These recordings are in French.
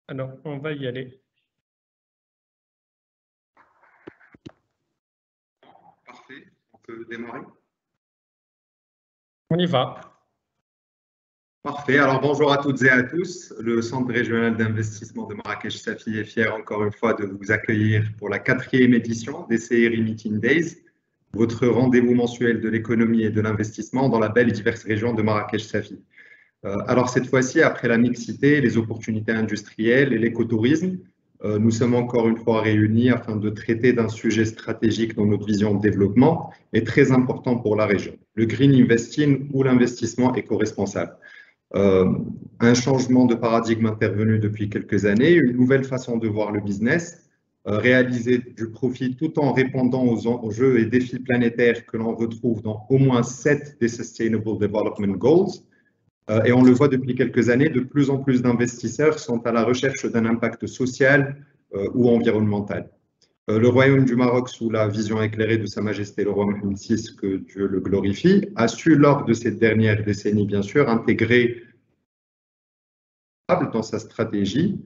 Alors, on va y aller. Parfait, on peut démarrer. On y va. Parfait, alors bonjour à toutes et à tous. Le Centre régional d'investissement de Marrakech-Safi est fier encore une fois de vous accueillir pour la 4e édition des CRI Meeting Days, votre rendez-vous mensuel de l'économie et de l'investissement dans la belle et diverse région de Marrakech-Safi. Alors cette fois-ci, après la mixité, les opportunités industrielles et l'écotourisme, nous sommes encore une fois réunis afin de traiter d'un sujet stratégique dans notre vision de développement et très important pour la région, le green investing ou l'investissement éco-responsable. Un changement de paradigme intervenu depuis quelques années, une nouvelle façon de voir le business, réaliser du profit tout en répondant aux enjeux et défis planétaires que l'on retrouve dans au moins 7 des Sustainable Development Goals. Et on le voit depuis quelques années, de plus en plus d'investisseurs sont à la recherche d'un impact social ou environnemental. Le Royaume du Maroc, sous la vision éclairée de Sa Majesté le roi Mohammed VI, que Dieu le glorifie, a su lors de ces dernières décennies, bien sûr, intégrer dans sa stratégie,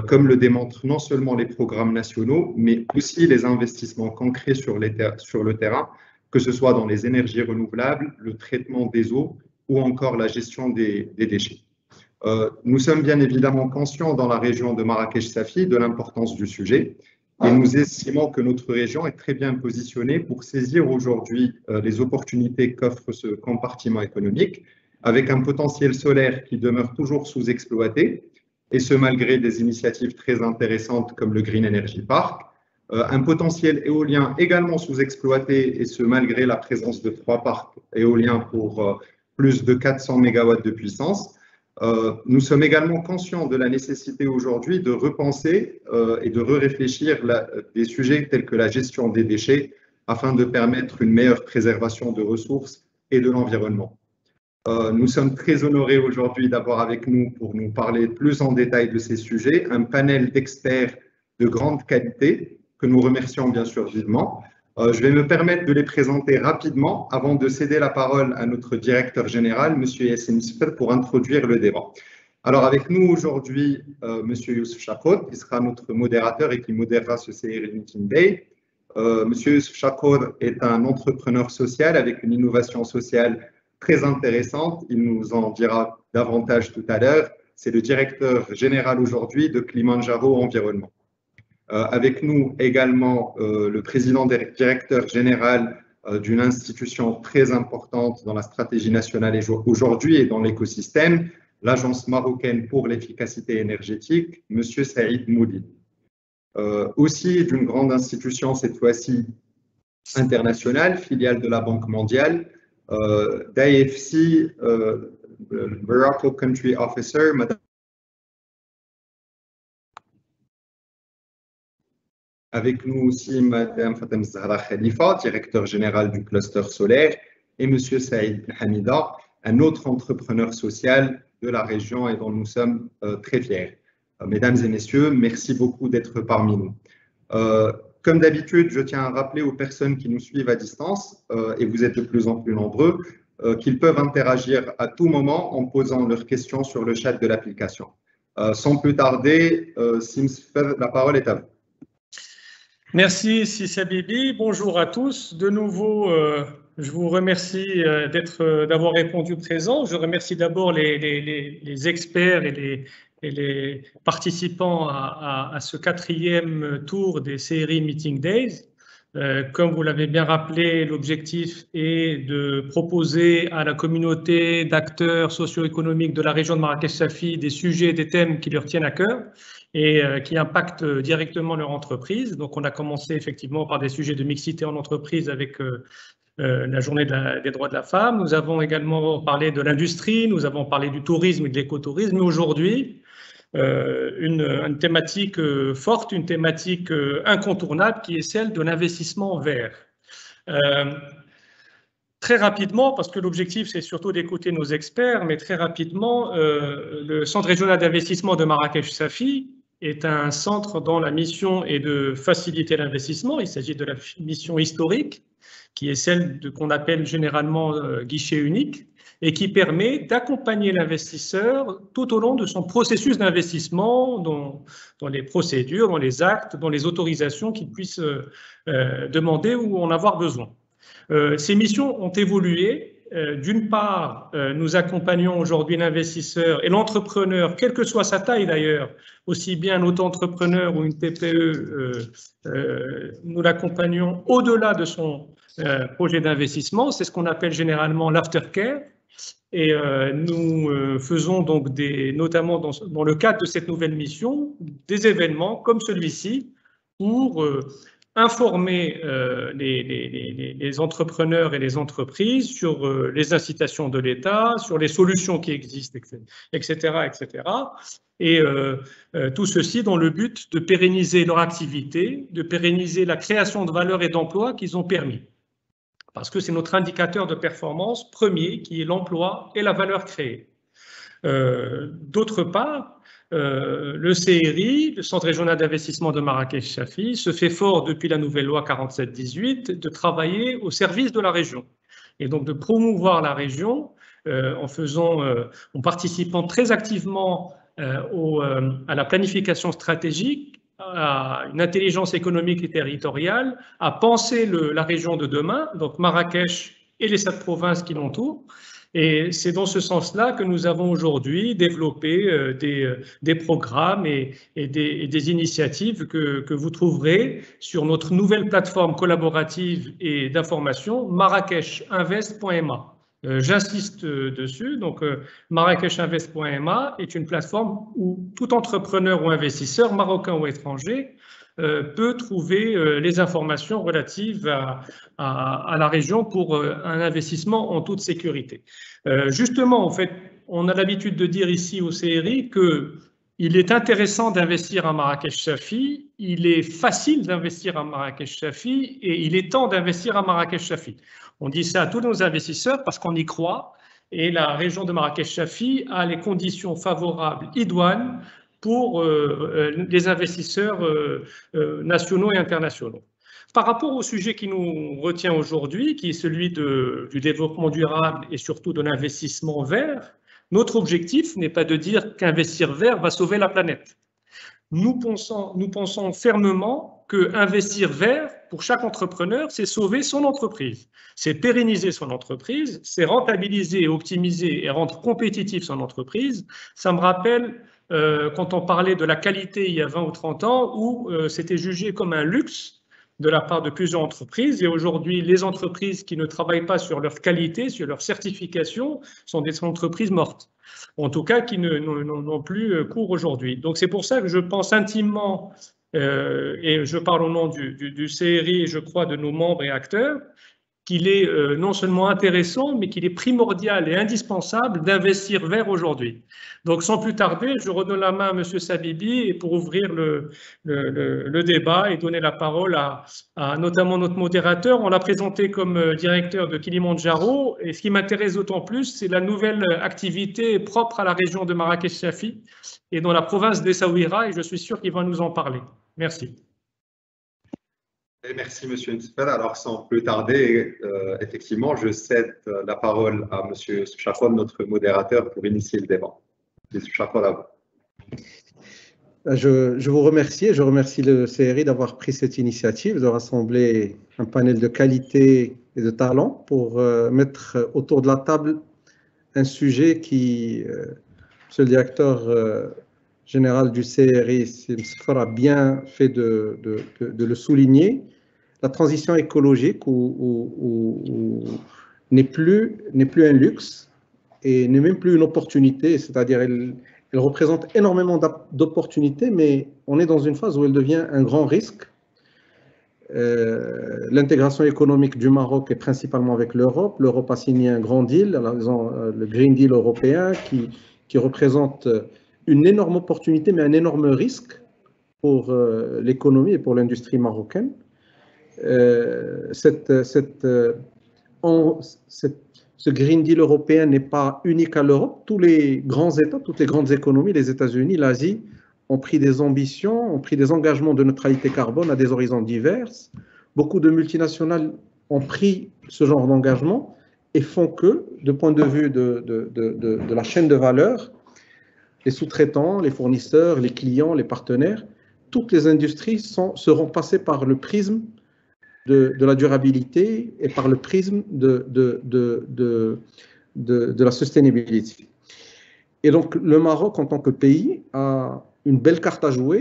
comme le démontrent non seulement les programmes nationaux, mais aussi les investissements concrets sur le terrain, que ce soit dans les énergies renouvelables, le traitement des eaux ou encore la gestion des déchets. Nous sommes bien évidemment conscients dans la région de Marrakech-Safi de l'importance du sujet et nous estimons que notre région est très bien positionnée pour saisir aujourd'hui les opportunités qu'offre ce compartiment économique avec un potentiel solaire qui demeure toujours sous-exploité et ce malgré des initiatives très intéressantes comme le Green Energy Park, un potentiel éolien également sous-exploité et ce malgré la présence de 3 parcs éoliens pour plus de 400 MW de puissance. Nous sommes également conscients de la nécessité aujourd'hui de repenser et de réfléchir des sujets tels que la gestion des déchets afin de permettre une meilleure préservation de ressources et de l'environnement. Nous sommes très honorés aujourd'hui d'avoir avec nous, pour nous parler plus en détail de ces sujets, un panel d'experts de grande qualité que nous remercions bien sûr vivement. Je vais me permettre de les présenter rapidement avant de céder la parole à notre directeur général, M. Yassine Sfer, pour introduire le débat. Alors avec nous aujourd'hui, M. Youssef Chakour, qui sera notre modérateur et qui modérera ce CRI Meeting Day. M. Youssef Chakour est un entrepreneur social avec une innovation sociale très intéressante. Il nous en dira davantage tout à l'heure. C'est le directeur général aujourd'hui de Kilimanjaro Environnement. Avec nous également le président directeur général d'une institution très importante dans la stratégie nationale aujourd'hui et dans l'écosystème, l'Agence marocaine pour l'efficacité énergétique, M. Saïd Mouli. Aussi d'une grande institution, cette fois-ci internationale, filiale de la Banque mondiale, d'IFC, Morocco Country Officer, Madame. Avec nous aussi Madame Fatem Zahra Khalifa, directeur général du cluster solaire, et Monsieur Saïd Hamida, un autre entrepreneur social de la région et dont nous sommes très fiers. Mesdames et messieurs, merci beaucoup d'être parmi nous. Comme d'habitude, je tiens à rappeler aux personnes qui nous suivent à distance, et vous êtes de plus en plus nombreux, qu'ils peuvent interagir à tout moment en posant leurs questions sur le chat de l'application. Sans plus tarder, Sims, la parole est à vous. Merci Sissa Bibi, bonjour à tous. De nouveau, je vous remercie d'avoir répondu présent. Je remercie d'abord les experts et les participants à ce 4e tour des CRI Meeting Days. Comme vous l'avez bien rappelé, l'objectif est de proposer à la communauté d'acteurs socio-économiques de la région de Marrakech-Safi des sujets, des thèmes qui leur tiennent à cœur et qui impactent directement leur entreprise. Donc, on a commencé effectivement par des sujets de mixité en entreprise avec la journée des droits de la femme. Nous avons également parlé de l'industrie, nous avons parlé du tourisme et de l'écotourisme. Mais aujourd'hui, une thématique forte, une thématique incontournable qui est celle de l'investissement vert. Très rapidement, parce que l'objectif c'est surtout d'écouter nos experts, mais très rapidement, le Centre régional d'investissement de Marrakech-Safi est un centre dont la mission est de faciliter l'investissement. Il s'agit de la mission historique, qui est celle qu'on appelle généralement guichet unique. et qui permet d'accompagner l'investisseur tout au long de son processus d'investissement, dans les procédures, dans les actes, dans les autorisations qu'il puisse demander ou en avoir besoin. Ces missions ont évolué. D'une part, nous accompagnons aujourd'hui l'investisseur et l'entrepreneur, quelle que soit sa taille d'ailleurs, aussi bien un auto-entrepreneur ou une TPE, nous l'accompagnons au-delà de son projet d'investissement. C'est ce qu'on appelle généralement l'aftercare. Et nous faisons donc notamment dans le cadre de cette nouvelle mission, des événements comme celui-ci pour informer les entrepreneurs et les entreprises sur les incitations de l'État, sur les solutions qui existent, etc., etc. Et tout ceci dans le but de pérenniser leur activité, de pérenniser la création de valeur et d'emplois qu'ils ont permis. Parce que c'est notre indicateur de performance premier qui est l'emploi et la valeur créée. D'autre part, le CRI, le Centre régional d'investissement de Marrakech-Chafi, se fait fort depuis la nouvelle loi 47-18 de travailler au service de la région et donc de promouvoir la région en participant très activement à la planification stratégique, à une intelligence économique et territoriale, à penser la région de demain, donc Marrakech et les 7 provinces qui l'entourent. Et c'est dans ce sens-là que nous avons aujourd'hui développé des programmes et des initiatives que vous trouverez sur notre nouvelle plateforme collaborative et d'information, marrakechinvest.ma. J'insiste dessus, donc marrakechinvest.ma est une plateforme où tout entrepreneur ou investisseur, marocain ou étranger, peut trouver les informations relatives à la région pour un investissement en toute sécurité. Justement, en fait, on a l'habitude de dire ici au CRI qu'il est intéressant d'investir à Marrakech-Chafi, il est facile d'investir à Marrakech-Chafi et il est temps d'investir à Marrakech-Chafi. On dit ça à tous nos investisseurs parce qu'on y croit et la région de Marrakech-Chafi a les conditions favorables idoines pour les investisseurs nationaux et internationaux. Par rapport au sujet qui nous retient aujourd'hui, qui est celui du développement durable et surtout de l'investissement vert, notre objectif n'est pas de dire qu'investir vert va sauver la planète. Nous pensons fermement qu'investir vert, pour chaque entrepreneur, c'est sauver son entreprise, c'est pérenniser son entreprise, c'est rentabiliser, optimiser et rendre compétitive son entreprise. Ça me rappelle quand on parlait de la qualité il y a 20 ou 30 ans, où c'était jugé comme un luxe de la part de plusieurs entreprises. Et aujourd'hui, les entreprises qui ne travaillent pas sur leur qualité, sur leur certification, sont des entreprises mortes. En tout cas, qui n'ont plus cours aujourd'hui. Donc, c'est pour ça que je pense intimement, et je parle au nom du CRI et je crois de nos membres et acteurs, qu'il est non seulement intéressant, mais qu'il est primordial et indispensable d'investir vert aujourd'hui. Donc, sans plus tarder, je redonne la main à M. Sabibi pour ouvrir le débat et donner la parole à notamment notre modérateur. On l'a présenté comme directeur de Kilimandjaro, et ce qui m'intéresse d'autant plus, c'est la nouvelle activité propre à la région de Marrakech-Chafi et dans la province d'Essaouira, et je suis sûr qu'il va nous en parler. Merci. Et merci, M. Nsfel. Alors, sans plus tarder, effectivement, je cède la parole à M. Chafon, notre modérateur, pour initier le débat. M. Chafon, à vous. Je vous remercie et je remercie le CRI d'avoir pris cette initiative de rassembler un panel de qualité et de talent pour mettre autour de la table un sujet qui, M. le directeur général du CRI, a bien fait de le souligner. La transition écologique n'est plus un luxe et n'est même plus une opportunité, c'est-à-dire elle représente énormément d'opportunités, mais on est dans une phase où elle devient un grand risque. L'intégration économique du Maroc est principalement avec l'Europe. L'Europe a signé un grand deal, le Green Deal européen, qui représente une énorme opportunité, mais un énorme risque pour l'économie et pour l'industrie marocaine. Ce Green Deal européen n'est pas unique à l'Europe. Tous les grands États, toutes les grandes économies, les États-Unis, l'Asie, ont pris des ambitions, ont pris des engagements de neutralité carbone à des horizons divers. Beaucoup de multinationales ont pris ce genre d'engagement et font que, du point de vue de la chaîne de valeur, les sous-traitants, les fournisseurs, les clients, les partenaires, toutes les industries seront passées par le prisme de la durabilité et par le prisme de la sustainability. Et donc, le Maroc, en tant que pays, a une belle carte à jouer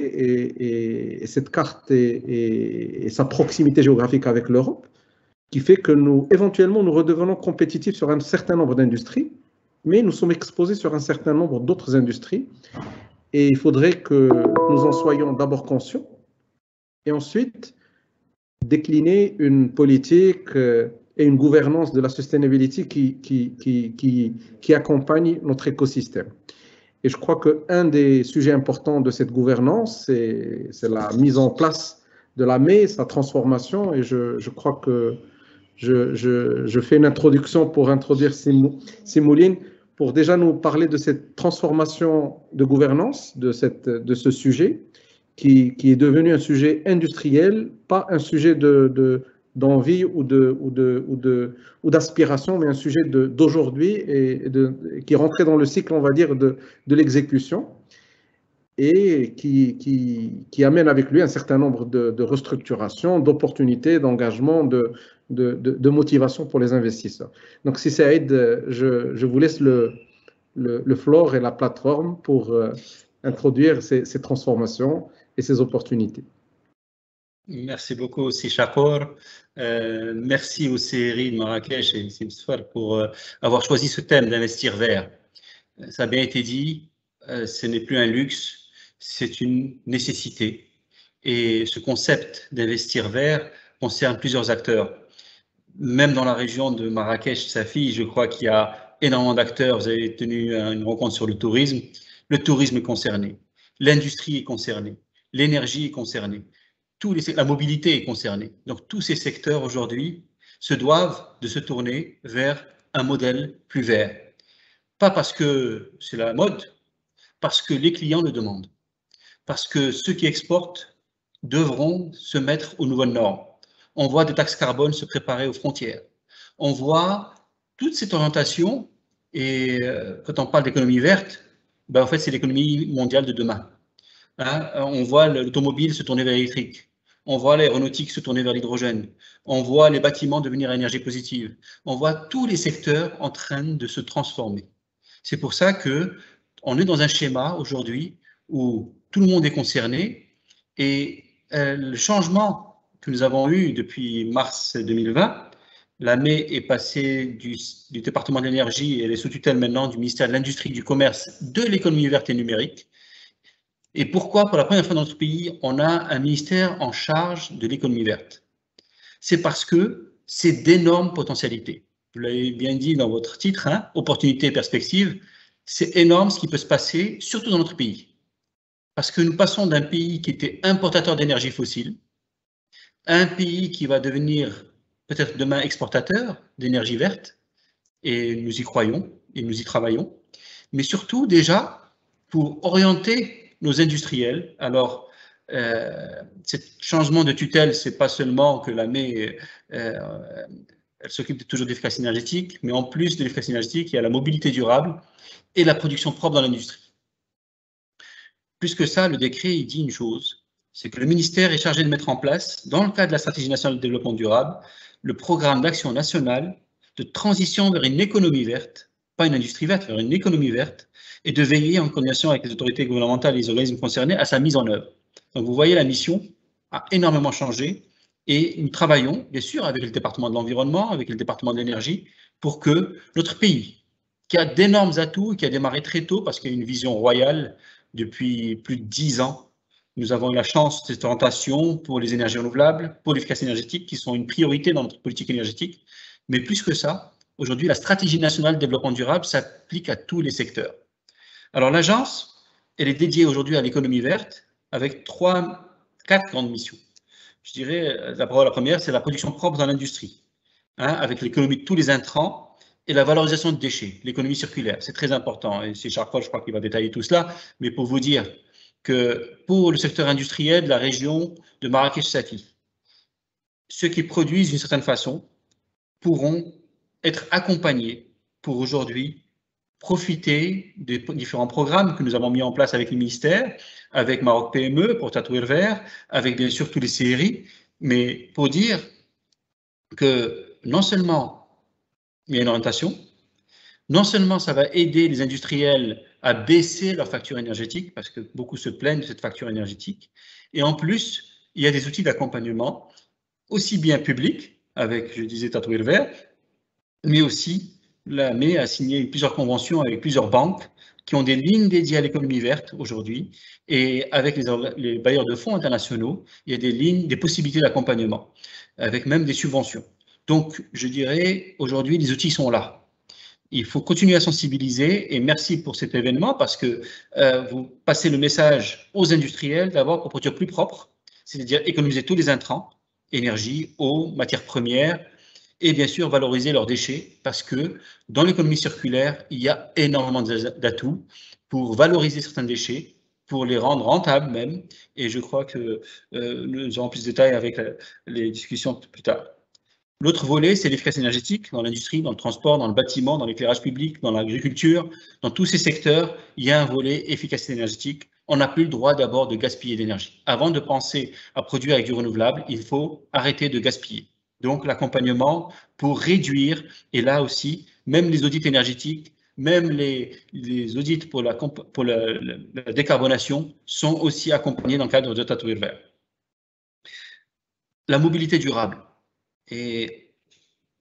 et cette carte et sa proximité géographique avec l'Europe qui fait que éventuellement, nous redevenons compétitifs sur un certain nombre d'industries, mais nous sommes exposés sur un certain nombre d'autres industries et il faudrait que nous en soyons d'abord conscients et ensuite décliner une politique et une gouvernance de la sustainability qui accompagne notre écosystème. Et je crois qu'un des sujets importants de cette gouvernance, c'est la mise en place de la ME, sa transformation, et je crois que je fais une introduction pour introduire Simouline, pour déjà nous parler de cette transformation de gouvernance, de ce sujet, qui est devenu un sujet industriel, pas un sujet d'envie ou d'aspiration, mais un sujet d'aujourd'hui et qui est rentré dans le cycle, on va dire, de l'exécution et qui amène avec lui un certain nombre de restructurations, d'opportunités, d'engagement, de motivation pour les investisseurs. Donc, si Saïd, je vous laisse le floor et la plateforme pour introduire ces transformations et ces opportunités. Merci beaucoup aussi, Chakor. Merci au CRI de Marrakech et Simsfar pour avoir choisi ce thème d'investir vert. Ça a bien été dit, ce n'est plus un luxe, c'est une nécessité. Et ce concept d'investir vert concerne plusieurs acteurs. Même dans la région de Marrakech-Safi, je crois qu'il y a énormément d'acteurs. Vous avez tenu une rencontre sur le tourisme. Le tourisme est concerné, l'industrie est concernée, l'énergie est concernée. La mobilité est concernée. Donc, tous ces secteurs aujourd'hui se doivent de se tourner vers un modèle plus vert. Pas parce que c'est la mode, parce que les clients le demandent. Parce que ceux qui exportent devront se mettre aux nouvelles normes. On voit des taxes carbone se préparer aux frontières. On voit toute cette orientation, et quand on parle d'économie verte, ben en fait, c'est l'économie mondiale de demain. Hein, on voit l'automobile se tourner vers l'électrique. On voit l'aéronautique se tourner vers l'hydrogène. On voit les bâtiments devenir à énergie positive. On voit tous les secteurs en train de se transformer. C'est pour ça qu'on est dans un schéma aujourd'hui où tout le monde est concerné et le changement que nous avons eu depuis mars 2020, la ME est passée du département de l'énergie et elle est sous tutelle maintenant du ministère de l'Industrie, du Commerce, de l'économie verte et numérique. Et pourquoi, pour la première fois dans notre pays, on a un ministère en charge de l'économie verte? C'est parce que c'est d'énormes potentialités. Vous l'avez bien dit dans votre titre, hein, opportunités et perspectives. C'est énorme ce qui peut se passer, surtout dans notre pays. Parce que nous passons d'un pays qui était importateur d'énergie fossile à un pays qui va devenir peut-être demain exportateur d'énergie verte. Et nous y croyons et nous y travaillons. Mais surtout déjà pour orienter nos industriels. Alors, ce changement de tutelle, c'est pas seulement que la ME, elle s'occupe toujours de l'efficacité énergétique, mais en plus de l'efficacité énergétique, il y a la mobilité durable et la production propre dans l'industrie. Plus que ça, le décret, il dit une chose, c'est que le ministère est chargé de mettre en place, dans le cadre de la stratégie nationale de développement durable, le programme d'action nationale de transition vers une économie verte, pas une industrie verte, vers une économie verte, et de veiller en coordination avec les autorités gouvernementales et les organismes concernés à sa mise en œuvre. Donc vous voyez, la mission a énormément changé et nous travaillons bien sûr avec le département de l'environnement, avec le département de l'énergie, pour que notre pays, qui a d'énormes atouts, qui a démarré très tôt parce qu'il y a une vision royale depuis plus de 10 ans, nous avons eu la chance de cette orientation pour les énergies renouvelables, pour l'efficacité énergétique, qui sont une priorité dans notre politique énergétique. Mais plus que ça, aujourd'hui, la stratégie nationale de développement durable s'applique à tous les secteurs. Alors l'agence, elle est dédiée aujourd'hui à l'économie verte avec 4 grandes missions. Je dirais, d'abord la première, c'est la production propre dans l'industrie, hein, avec l'économie de tous les intrants et la valorisation de déchets, l'économie circulaire. C'est très important et c'est Charles, je crois qu'il va détailler tout cela, mais pour vous dire que pour le secteur industriel de la région de Marrakech-Safi, ceux qui produisent d'une certaine façon pourront être accompagnés pour aujourd'hui profiter des différents programmes que nous avons mis en place avec le ministère, avec Maroc PME pour Tatouer Vert, avec bien sûr tous les CRI, mais pour dire que non seulement il y a une orientation, non seulement ça va aider les industriels à baisser leur facture énergétique, parce que beaucoup se plaignent de cette facture énergétique, et en plus, il y a des outils d'accompagnement, aussi bien publics, avec, je disais, Tatouer Vert, mais aussi l'AME a signé plusieurs conventions avec plusieurs banques qui ont des lignes dédiées à l'économie verte aujourd'hui, et avec les bailleurs de fonds internationaux, il y a des lignes, des possibilités d'accompagnement, avec même des subventions. Donc, je dirais, aujourd'hui, les outils sont là. Il faut continuer à sensibiliser, et merci pour cet événement, parce que vous passez le message aux industriels d'abord pour produire plus propre, c'est-à-dire économiser tous les intrants, énergie, eau, matières premières, et bien sûr valoriser leurs déchets, parce que dans l'économie circulaire, il y a énormément d'atouts pour valoriser certains déchets, pour les rendre rentables même, et je crois que nous aurons plus de détails avec les discussions plus tard. L'autre volet, c'est l'efficacité énergétique dans l'industrie, dans le transport, dans le bâtiment, dans l'éclairage public, dans l'agriculture. Dans tous ces secteurs, il y a un volet efficacité énergétique. On n'a plus le droit d'abord de gaspiller d'énergie. Avant de penser à produire avec du renouvelable, il faut arrêter de gaspiller. Donc l'accompagnement pour réduire, et là aussi, même les audits énergétiques, même les audits pour la décarbonation sont aussi accompagnés dans le cadre de Tatouer Vert. La mobilité durable. Et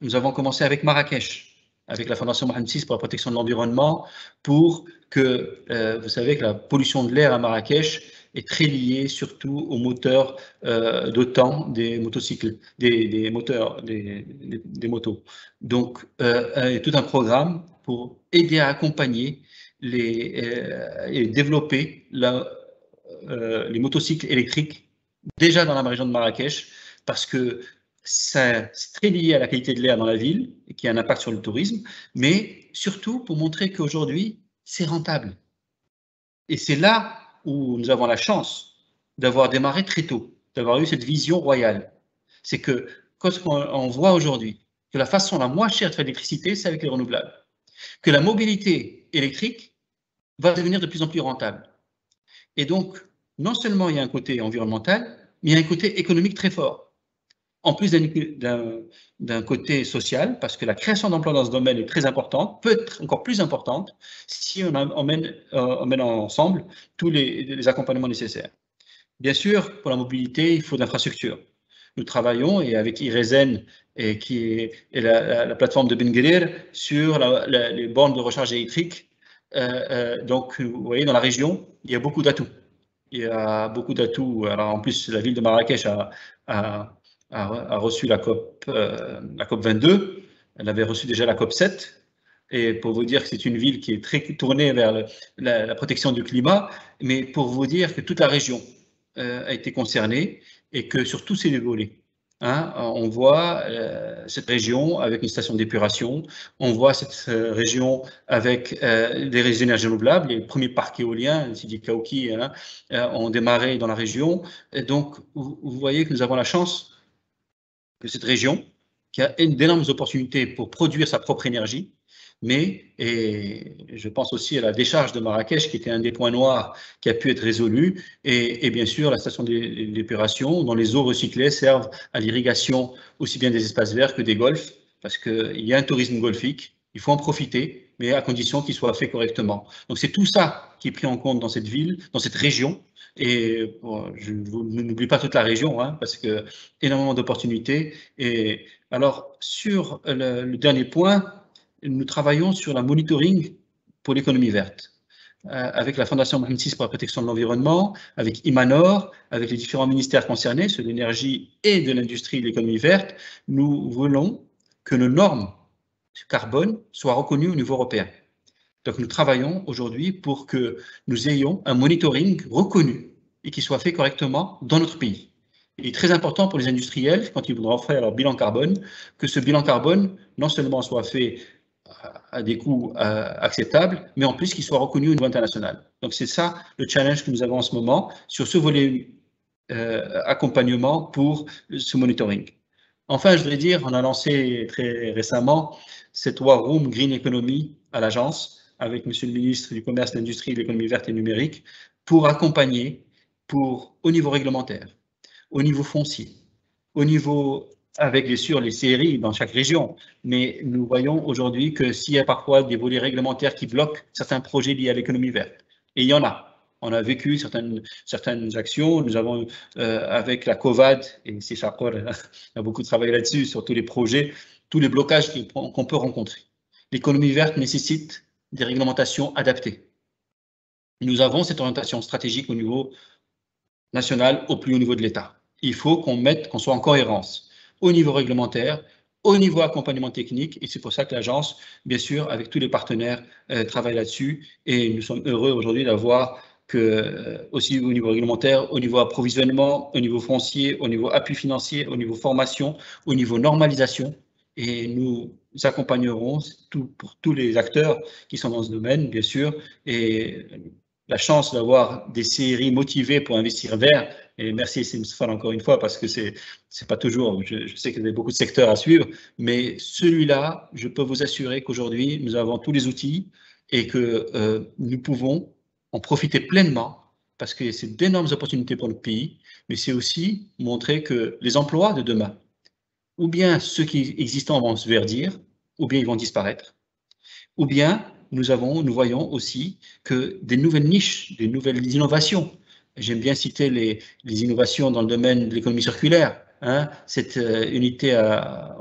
nous avons commencé avec Marrakech, avec la Fondation Mohamed VI pour la protection de l'environnement, pour que, vous savez que la pollution de l'air à Marrakech est très liée surtout aux moteurs d'OTAN des motocycles, des motos. Donc, tout un programme pour aider à accompagner et développer les motocycles électriques déjà dans la région de Marrakech, parce que c'est très lié à la qualité de l'air dans la ville, et qui a un impact sur le tourisme, mais surtout pour montrer qu'aujourd'hui, c'est rentable. Et c'est là où nous avons la chance d'avoir démarré très tôt, d'avoir eu cette vision royale. C'est que quand on voit aujourd'hui que la façon la moins chère de faire l'électricité, c'est avec les renouvelables, que la mobilité électrique va devenir de plus en plus rentable. Et donc, non seulement il y a un côté environnemental, mais il y a un côté économique très fort. En plus d'un côté social, parce que la création d'emplois dans ce domaine est très importante, peut être encore plus importante si on mène ensemble tous les accompagnements nécessaires. Bien sûr, pour la mobilité, il faut de l'infrastructure. Nous travaillons, et avec IRESEN, qui est la plateforme de Ben Guerir, sur les bornes de recharge électrique. Donc, vous voyez, dans la région, il y a beaucoup d'atouts. Il y a beaucoup d'atouts. Alors, en plus, la ville de Marrakech a reçu la COP 22, elle avait reçu déjà la COP 7, et pour vous dire que c'est une ville qui est très tournée vers la protection du climat, mais pour vous dire que toute la région a été concernée, et que sur tous ces volets, on voit cette région avec une station d'épuration, on voit cette région avec des énergies renouvelables, les premiers parcs éoliens, Sidi Kaouki, ont démarré dans la région, et donc vous voyez que nous avons la chance de cette région, qui a d'énormes opportunités pour produire sa propre énergie, et je pense aussi à la décharge de Marrakech, qui était un des points noirs qui a pu être résolu, et bien sûr la station d'épuration, dont les eaux recyclées servent à l'irrigation aussi bien des espaces verts que des golfs, parce qu'il y a un tourisme golfique, il faut en profiter, mais à condition qu'il soit fait correctement. Donc c'est tout ça qui est pris en compte dans cette ville, dans cette région, et je n'oublie pas toute la région, parce que énormément d'opportunités. Et alors, sur le dernier point, nous travaillons sur la monitoring pour l'économie verte, avec la Fondation Mohamed VI pour la protection de l'environnement, avec Imanor, avec les différents ministères concernés, ceux de l'énergie et de l'industrie et de l'économie verte. Nous voulons que nos normes carbone soient reconnues au niveau européen. Donc, nous travaillons aujourd'hui pour que nous ayons un monitoring reconnu et qui soit fait correctement dans notre pays. Il est très important pour les industriels, quand ils voudront faire leur bilan carbone, que ce bilan carbone, non seulement soit fait à des coûts acceptables, mais en plus qu'il soit reconnu au niveau international. Donc, c'est ça le challenge que nous avons en ce moment sur ce volet accompagnement pour ce monitoring. Enfin, je voudrais dire, on a lancé très récemment cette War Room Green Economy à l'agence avec Monsieur le ministre du Commerce, de l'Industrie, de l'Économie verte et numérique pour accompagner au niveau réglementaire, au niveau foncier, au niveau, avec bien sûr les CRI dans chaque région, mais nous voyons aujourd'hui que s'il y a parfois des volets réglementaires qui bloquent certains projets liés à l'économie verte, et il y en a. On a vécu certaines actions. Nous avons, avec la COVAD, et c'est Chakor a beaucoup travaillé là-dessus, sur tous les projets, tous les blocages qu'on peut rencontrer. L'économie verte nécessite des réglementations adaptées. Nous avons cette orientation stratégique au niveau national, au plus haut niveau de l'État. Il faut qu'on soit en cohérence au niveau réglementaire, au niveau accompagnement technique, et c'est pour ça que l'agence, bien sûr, avec tous les partenaires, travaille là-dessus, et nous sommes heureux aujourd'hui d'avoir que, aussi au niveau réglementaire, au niveau approvisionnement, au niveau foncier, au niveau appui financier, au niveau formation, au niveau normalisation, et nous accompagnerons pour tous les acteurs qui sont dans ce domaine, bien sûr, et la chance d'avoir des CRI motivés pour investir vert, et merci Simsfal encore une fois, parce que c'est pas toujours, je sais qu'il y a beaucoup de secteurs à suivre, mais celui-là, je peux vous assurer qu'aujourd'hui, nous avons tous les outils et que nous pouvons en profiter pleinement, parce que c'est d'énormes opportunités pour le pays, mais c'est aussi montrer que les emplois de demain, ou bien ceux qui existants vont se verdir, ou bien ils vont disparaître, ou bien nous voyons aussi que des nouvelles niches, des nouvelles innovations. J'aime bien citer les innovations dans le domaine de l'économie circulaire, hein, cette unité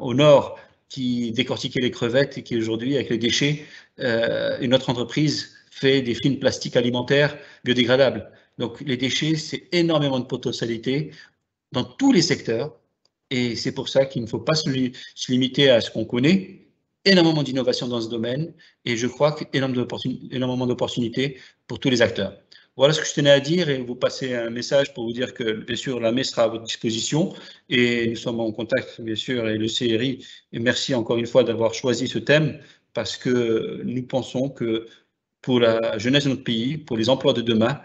au nord qui décortiquait les crevettes et qui aujourd'hui, avec les déchets, une autre entreprise fait des films plastiques alimentaires biodégradables. Donc les déchets, c'est énormément de potentialités dans tous les secteurs, et c'est pour ça qu'il ne faut pas se limiter à ce qu'on connaît. Énormément d'innovation dans ce domaine, et je crois qu'énormément d'opportunités pour tous les acteurs. Voilà ce que je tenais à dire, et vous passer un message pour vous dire que, bien sûr, la MES sera à votre disposition, et nous sommes en contact, bien sûr, et le CRI, et merci encore une fois d'avoir choisi ce thème, parce que nous pensons que pour la jeunesse de notre pays, pour les emplois de demain,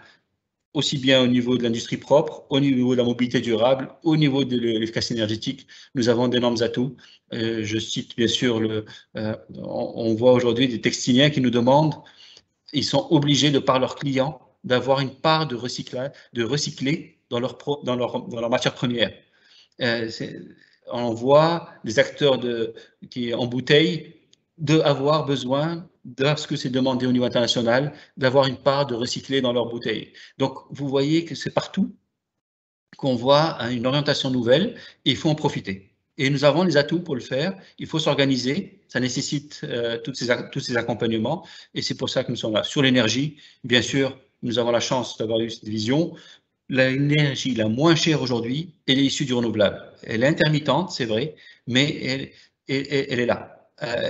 aussi bien au niveau de l'industrie propre, au niveau de la mobilité durable, au niveau de l'efficacité énergétique, nous avons d'énormes atouts. Je cite bien sûr, on voit aujourd'hui des textiliens qui nous demandent, ils sont obligés de par leurs clients d'avoir une part de recycler dans leur matière première. On voit des acteurs qui en bouteille d'avoir besoin, parce que c'est demandé au niveau international, d'avoir une part de recyclé dans leurs bouteilles. Donc, vous voyez que c'est partout qu'on voit une orientation nouvelle, et il faut en profiter. Et nous avons les atouts pour le faire, il faut s'organiser, ça nécessite tous ces accompagnements, et c'est pour ça que nous sommes là. Sur l'énergie, bien sûr, nous avons la chance d'avoir eu cette vision. L'énergie la moins chère aujourd'hui, elle est issue du renouvelable. Elle est intermittente, c'est vrai, mais elle est là.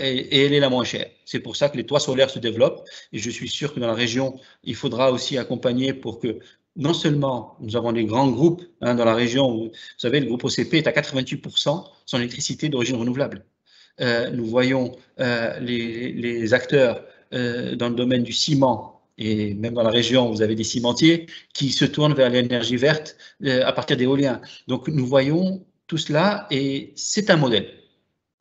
Et elle est la moins chère. C'est pour ça que les toits solaires se développent, et je suis sûr que dans la région, il faudra aussi accompagner pour que non seulement nous avons des grands groupes dans la région, vous savez, le groupe OCP est à 88% son électricité d'origine renouvelable. Nous voyons les acteurs dans le domaine du ciment, et même dans la région, vous avez des cimentiers qui se tournent vers l'énergie verte à partir d'éoliens. Donc nous voyons tout cela, et c'est un modèle.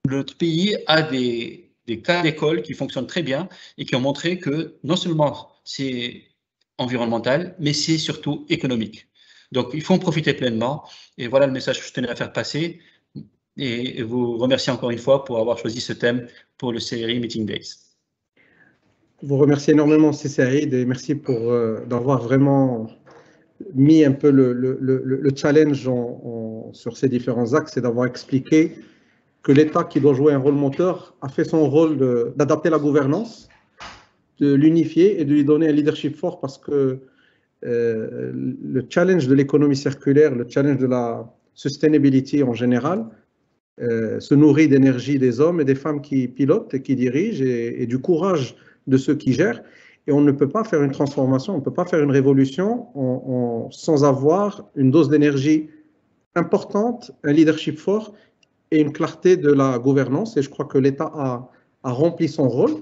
Notre pays a des cas d'école qui fonctionnent très bien et qui ont montré que non seulement c'est environnemental, mais c'est surtout économique. Donc, il faut en profiter pleinement. Et voilà le message que je tenais à faire passer. Et vous remercie encore une fois pour avoir choisi ce thème pour le CRI Meeting Days. Je vous remercie énormément, Saïd, et merci d'avoir vraiment mis un peu le challenge sur ces différents axes, et d'avoir expliqué que l'État, qui doit jouer un rôle moteur, a fait son rôle d'adapter la gouvernance, de l'unifier et de lui donner un leadership fort, parce que le challenge de l'économie circulaire, le challenge de la sustainability en général, se nourrit d'énergie des hommes et des femmes qui pilotent et qui dirigent, et du courage de ceux qui gèrent. Et on ne peut pas faire une transformation, on ne peut pas faire une révolution sans avoir une dose d'énergie importante, un leadership fort et une clarté de la gouvernance. Et je crois que l'État a rempli son rôle.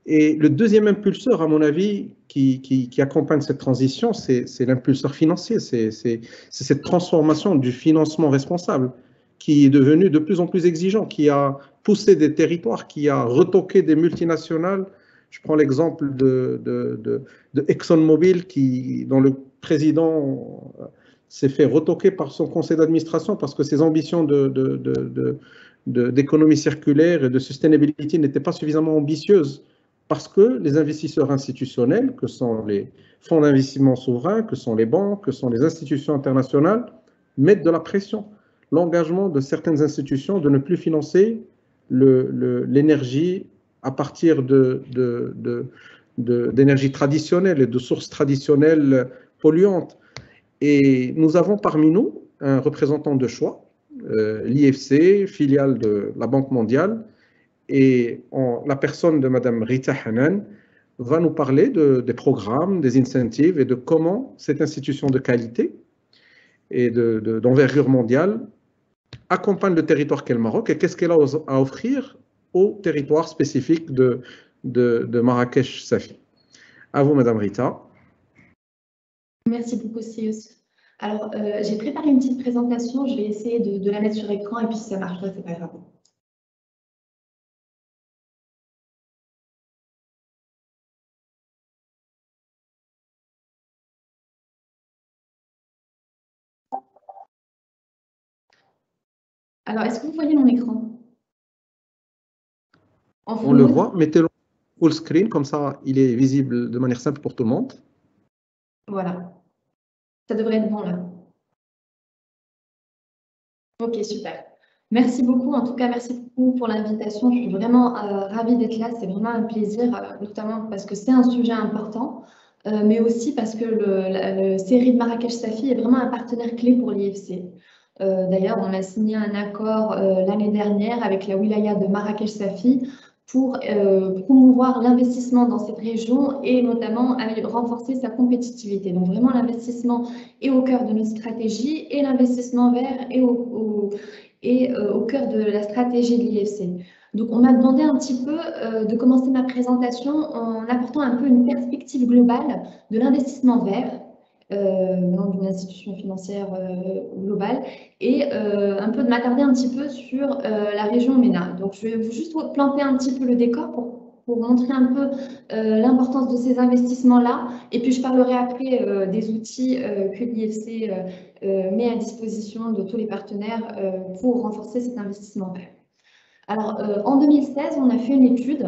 Et le deuxième impulseur, à mon avis, qui accompagne cette transition, c'est l'impulseur financier. C'est cette transformation du financement responsable qui est devenu de plus en plus exigeant, qui a poussé des territoires, qui a retoqué des multinationales. Je prends l'exemple de ExxonMobil, dont le président s'est fait retoquer par son conseil d'administration parce que ses ambitions d'économie circulaire et de sustainability n'étaient pas suffisamment ambitieuses, parce que les investisseurs institutionnels, que sont les fonds d'investissement souverains, que sont les banques, que sont les institutions internationales, mettent de la pression. L'engagement de certaines institutions de ne plus financer l'énergie à partir d'énergie traditionnelle et de sources traditionnelles polluantes. Et nous avons parmi nous un représentant de choix, l'IFC, filiale de la Banque mondiale, et la personne de Mme Rita Hanan va nous parler des programmes, des incentives et de comment cette institution de qualité et d'envergure mondiale accompagne le territoire qu'est le Maroc et qu'est-ce qu'elle a à offrir au territoire spécifique de Marrakech-Safi. À vous, Mme Rita. Merci beaucoup, Sius. Alors, j'ai préparé une petite présentation. Je vais essayer de la mettre sur écran et puis si ça marche pas, c'est pas grave. Alors, est-ce que vous voyez mon écran? On le voit, mettez-le full screen, comme ça il est visible de manière simple pour tout le monde. Voilà. Ça devrait être bon là. Ok, super. Merci beaucoup. En tout cas, merci beaucoup pour l'invitation. Je suis vraiment ravie d'être là. C'est vraiment un plaisir, notamment parce que c'est un sujet important, mais aussi parce que le série de Marrakech-Safi est vraiment un partenaire clé pour l'IFC. D'ailleurs, on a signé un accord l'année dernière avec la wilaya de Marrakech-Safi pour promouvoir l'investissement dans cette région et notamment renforcer sa compétitivité. Donc vraiment, l'investissement est au cœur de notre stratégie et l'investissement vert est au cœur de la stratégie de l'IFC. Donc on m'a demandé un petit peu de commencer ma présentation en apportant un peu une perspective globale de l'investissement vert, d'une institution financière globale, et un peu de m'attarder un petit peu sur la région MENA. Donc je vais juste vous planter un petit peu le décor pour montrer un peu l'importance de ces investissements-là, et puis je parlerai après des outils que l'IFC met à disposition de tous les partenaires pour renforcer cet investissement vert. Alors, en 2016, on a fait une étude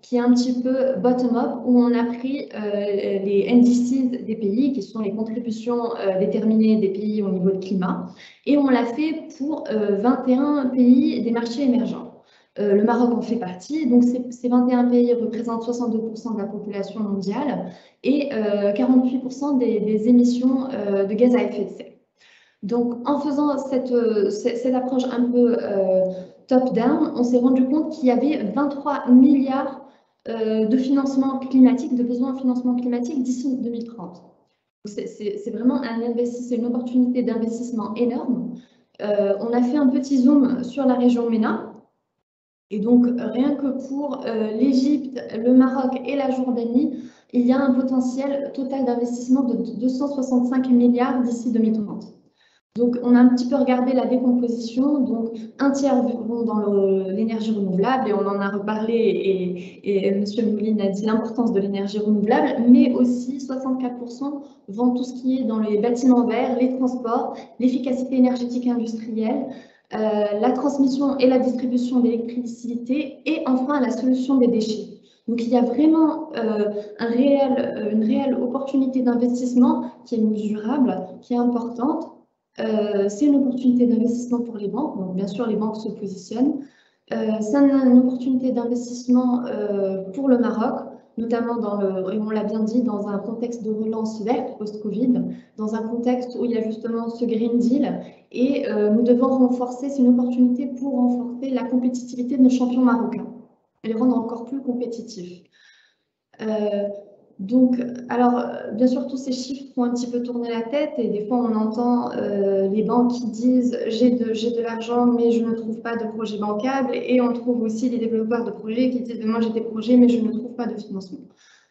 qui est un petit peu bottom-up, où on a pris les NDCs des pays, qui sont les contributions déterminées des pays au niveau de climat, et on l'a fait pour 21 pays des marchés émergents. Le Maroc en fait partie, donc ces 21 pays représentent 62% de la population mondiale et 48% des émissions de gaz à effet de serre. Donc, en faisant cette approche un peu top-down, on s'est rendu compte qu'il y avait 23 milliards de financement climatique, de besoins en financement climatique d'ici 2030. C'est vraiment une opportunité d'investissement énorme. On a fait un petit zoom sur la région MENA. Et donc, rien que pour l'Égypte, le Maroc et la Jordanie, il y a un potentiel total d'investissement de 265 milliards d'ici 2030. Donc, on a un petit peu regardé la décomposition. Donc, un tiers vont dans l'énergie renouvelable, et on en a reparlé, et M. Mouline a dit l'importance de l'énergie renouvelable, mais aussi 64% vont tout ce qui est dans les bâtiments verts, les transports, l'efficacité énergétique industrielle, la transmission et la distribution d'électricité, et enfin la solution des déchets. Donc, il y a vraiment une réelle opportunité d'investissement qui est mesurable, qui est importante. C'est une opportunité d'investissement pour les banques. Donc, bien sûr, les banques se positionnent. C'est une opportunité d'investissement pour le Maroc, notamment et on l'a bien dit, dans un contexte de relance verte post-Covid, dans un contexte où il y a justement ce Green Deal, et nous devons renforcer, c'est une opportunité pour renforcer la compétitivité de nos champions marocains et les rendre encore plus compétitifs. Donc, alors, bien sûr, tous ces chiffres font un petit peu tourner la tête, et des fois, on entend les banques qui disent « j'ai de l'argent, mais je ne trouve pas de projet bancable », et on trouve aussi les développeurs de projets qui disent « moi, j'ai des projets, mais je ne trouve pas de financement ».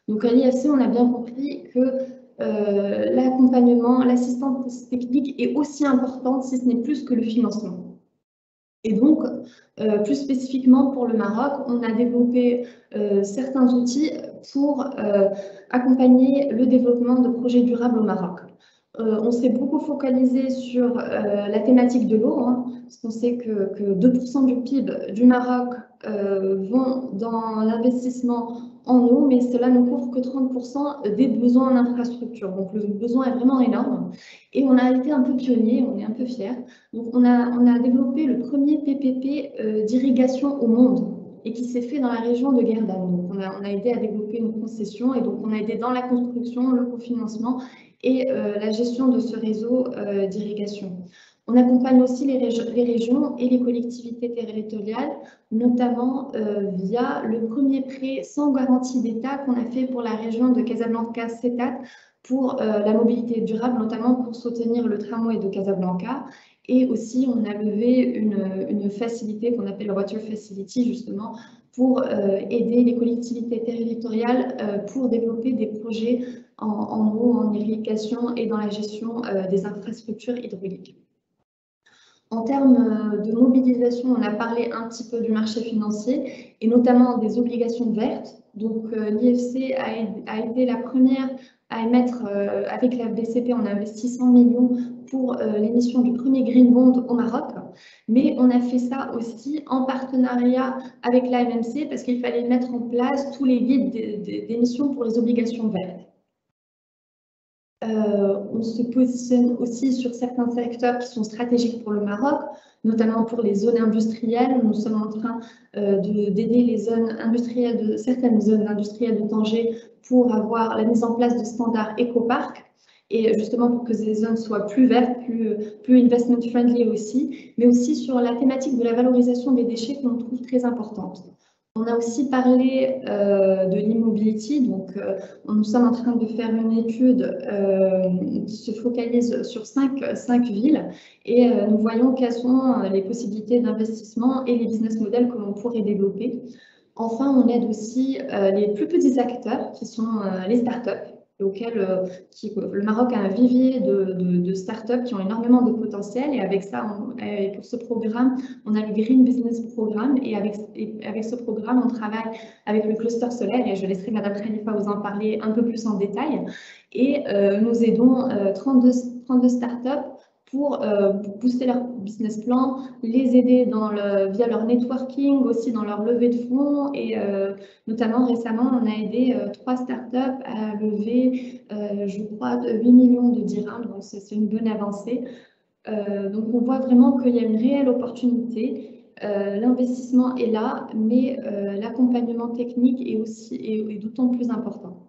Donc, à l'IFC, on a bien compris que l'accompagnement, l'assistance technique est aussi importante, si ce n'est plus que le financement. Et donc, plus spécifiquement pour le Maroc, on a développé certains outils pour accompagner le développement de projets durables au Maroc. On s'est beaucoup focalisé sur la thématique de l'eau, hein, parce qu'on sait que 2% du PIB du Maroc vont dans l'investissement en eau, mais cela ne couvre que 30% des besoins en infrastructure. Donc le besoin est vraiment énorme. Et on a été un peu pionnier, on est un peu fiers. Donc on a développé le premier PPP d'irrigation au monde et qui s'est fait dans la région de Guerdane. Donc on a aidé à développer une concession et donc on a aidé dans la construction, le cofinancement et la gestion de ce réseau d'irrigation. On accompagne aussi les régions et les collectivités territoriales, notamment via le premier prêt sans garantie d'État qu'on a fait pour la région de Casablanca-Setat pour la mobilité durable, notamment pour soutenir le tramway de Casablanca. Et aussi, on a levé une facilité qu'on appelle la Water Facility, justement, pour aider les collectivités territoriales pour développer des projets en eau, en irrigation et dans la gestion des infrastructures hydrauliques. En termes de mobilisation, on a parlé un petit peu du marché financier et notamment des obligations vertes. Donc, l'IFC a été la première à émettre, avec la BCP, on a investi 100 millions pour l'émission du premier Green Bond au Maroc. Mais on a fait ça aussi en partenariat avec l'AMMC parce qu'il fallait mettre en place tous les guides d'émission pour les obligations vertes. On se positionne aussi sur certains secteurs qui sont stratégiques pour le Maroc, notamment pour les zones industrielles. Nous sommes en train d'aider les zones industrielles, certaines zones industrielles de Tanger pour avoir la mise en place de standards éco-parcs et justement pour que ces zones soient plus vertes, plus investment friendly aussi, mais aussi sur la thématique de la valorisation des déchets qu'on trouve très importante. On a aussi parlé de l'e-mobility, donc nous sommes en train de faire une étude qui se focalise sur 5 villes et nous voyons quelles sont les possibilités d'investissement et les business models que l'on pourrait développer. Enfin, on aide aussi les plus petits acteurs qui sont les startups, auquel le Maroc a un vivier de startups qui ont énormément de potentiel et avec ça, pour ce programme, on a le Green Business Programme et avec ce programme, on travaille avec le cluster solaire et je laisserai Madame Khalifa vous en parler un peu plus en détail et nous aidons 32 startups pour booster leur business plan, les aider via leur networking, aussi dans leur levée de fonds. Et notamment récemment, on a aidé 3 startups à lever, je crois, 8 millions de dirhams. Donc, c'est une bonne avancée. Donc, on voit vraiment qu'il y a une réelle opportunité. L'investissement est là, mais l'accompagnement technique est d'autant plus important.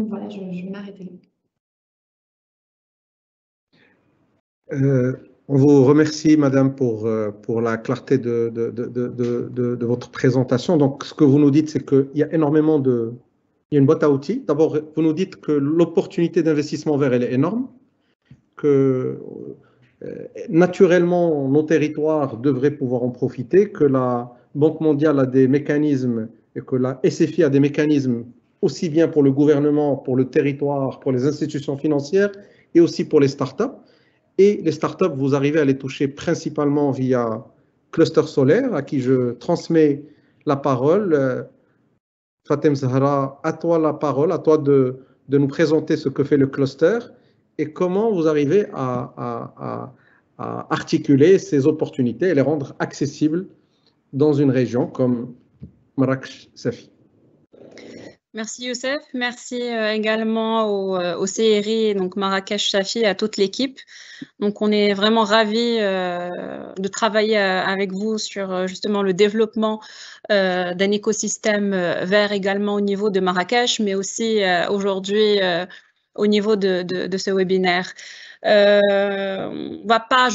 Donc, voilà, je vais m'arrêter là. On vous remercie, Madame, pour la clarté de votre présentation. Donc, ce que vous nous dites, c'est qu'il y a énormément il y a une boîte à outils. D'abord, vous nous dites que l'opportunité d'investissement vert, elle est énorme, que naturellement, nos territoires devraient pouvoir en profiter, que la Banque mondiale a des mécanismes et que la SFI a des mécanismes aussi bien pour le gouvernement, pour le territoire, pour les institutions financières et aussi pour les startups. Et les startups, vous arrivez à les toucher principalement via Cluster Solaire, à qui je transmets la parole. Fatem Zahra, à toi la parole, à toi de nous présenter ce que fait le cluster et comment vous arrivez à articuler ces opportunités et les rendre accessibles dans une région comme Marrakech-Safi. Merci Youssef, merci également au CRI, donc Marrakech-Safi, à toute l'équipe. Donc on est vraiment ravis de travailler avec vous sur justement le développement d'un écosystème vert également au niveau de Marrakech, mais aussi aujourd'hui au niveau de ce webinaire. Je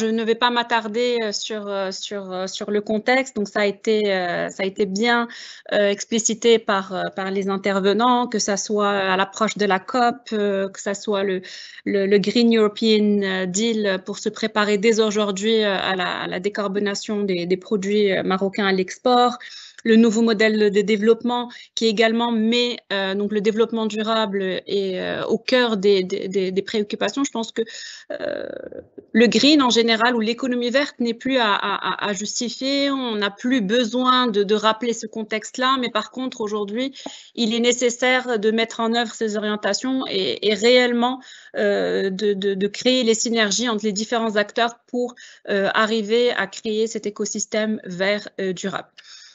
ne vais pas m'attarder sur le contexte, donc ça a été bien explicité par les intervenants, que ça soit à l'approche de la COP, que ça soit le Green European Deal pour se préparer dès aujourd'hui à la décarbonation des produits marocains à l'export, le nouveau modèle de développement qui également met donc le développement durable au cœur des préoccupations. Je pense que le green en général ou l'économie verte n'est plus à justifier. On n'a plus besoin de rappeler ce contexte-là, mais par contre aujourd'hui, il est nécessaire de mettre en œuvre ces orientations et réellement de créer les synergies entre les différents acteurs pour arriver à créer cet écosystème vert durable.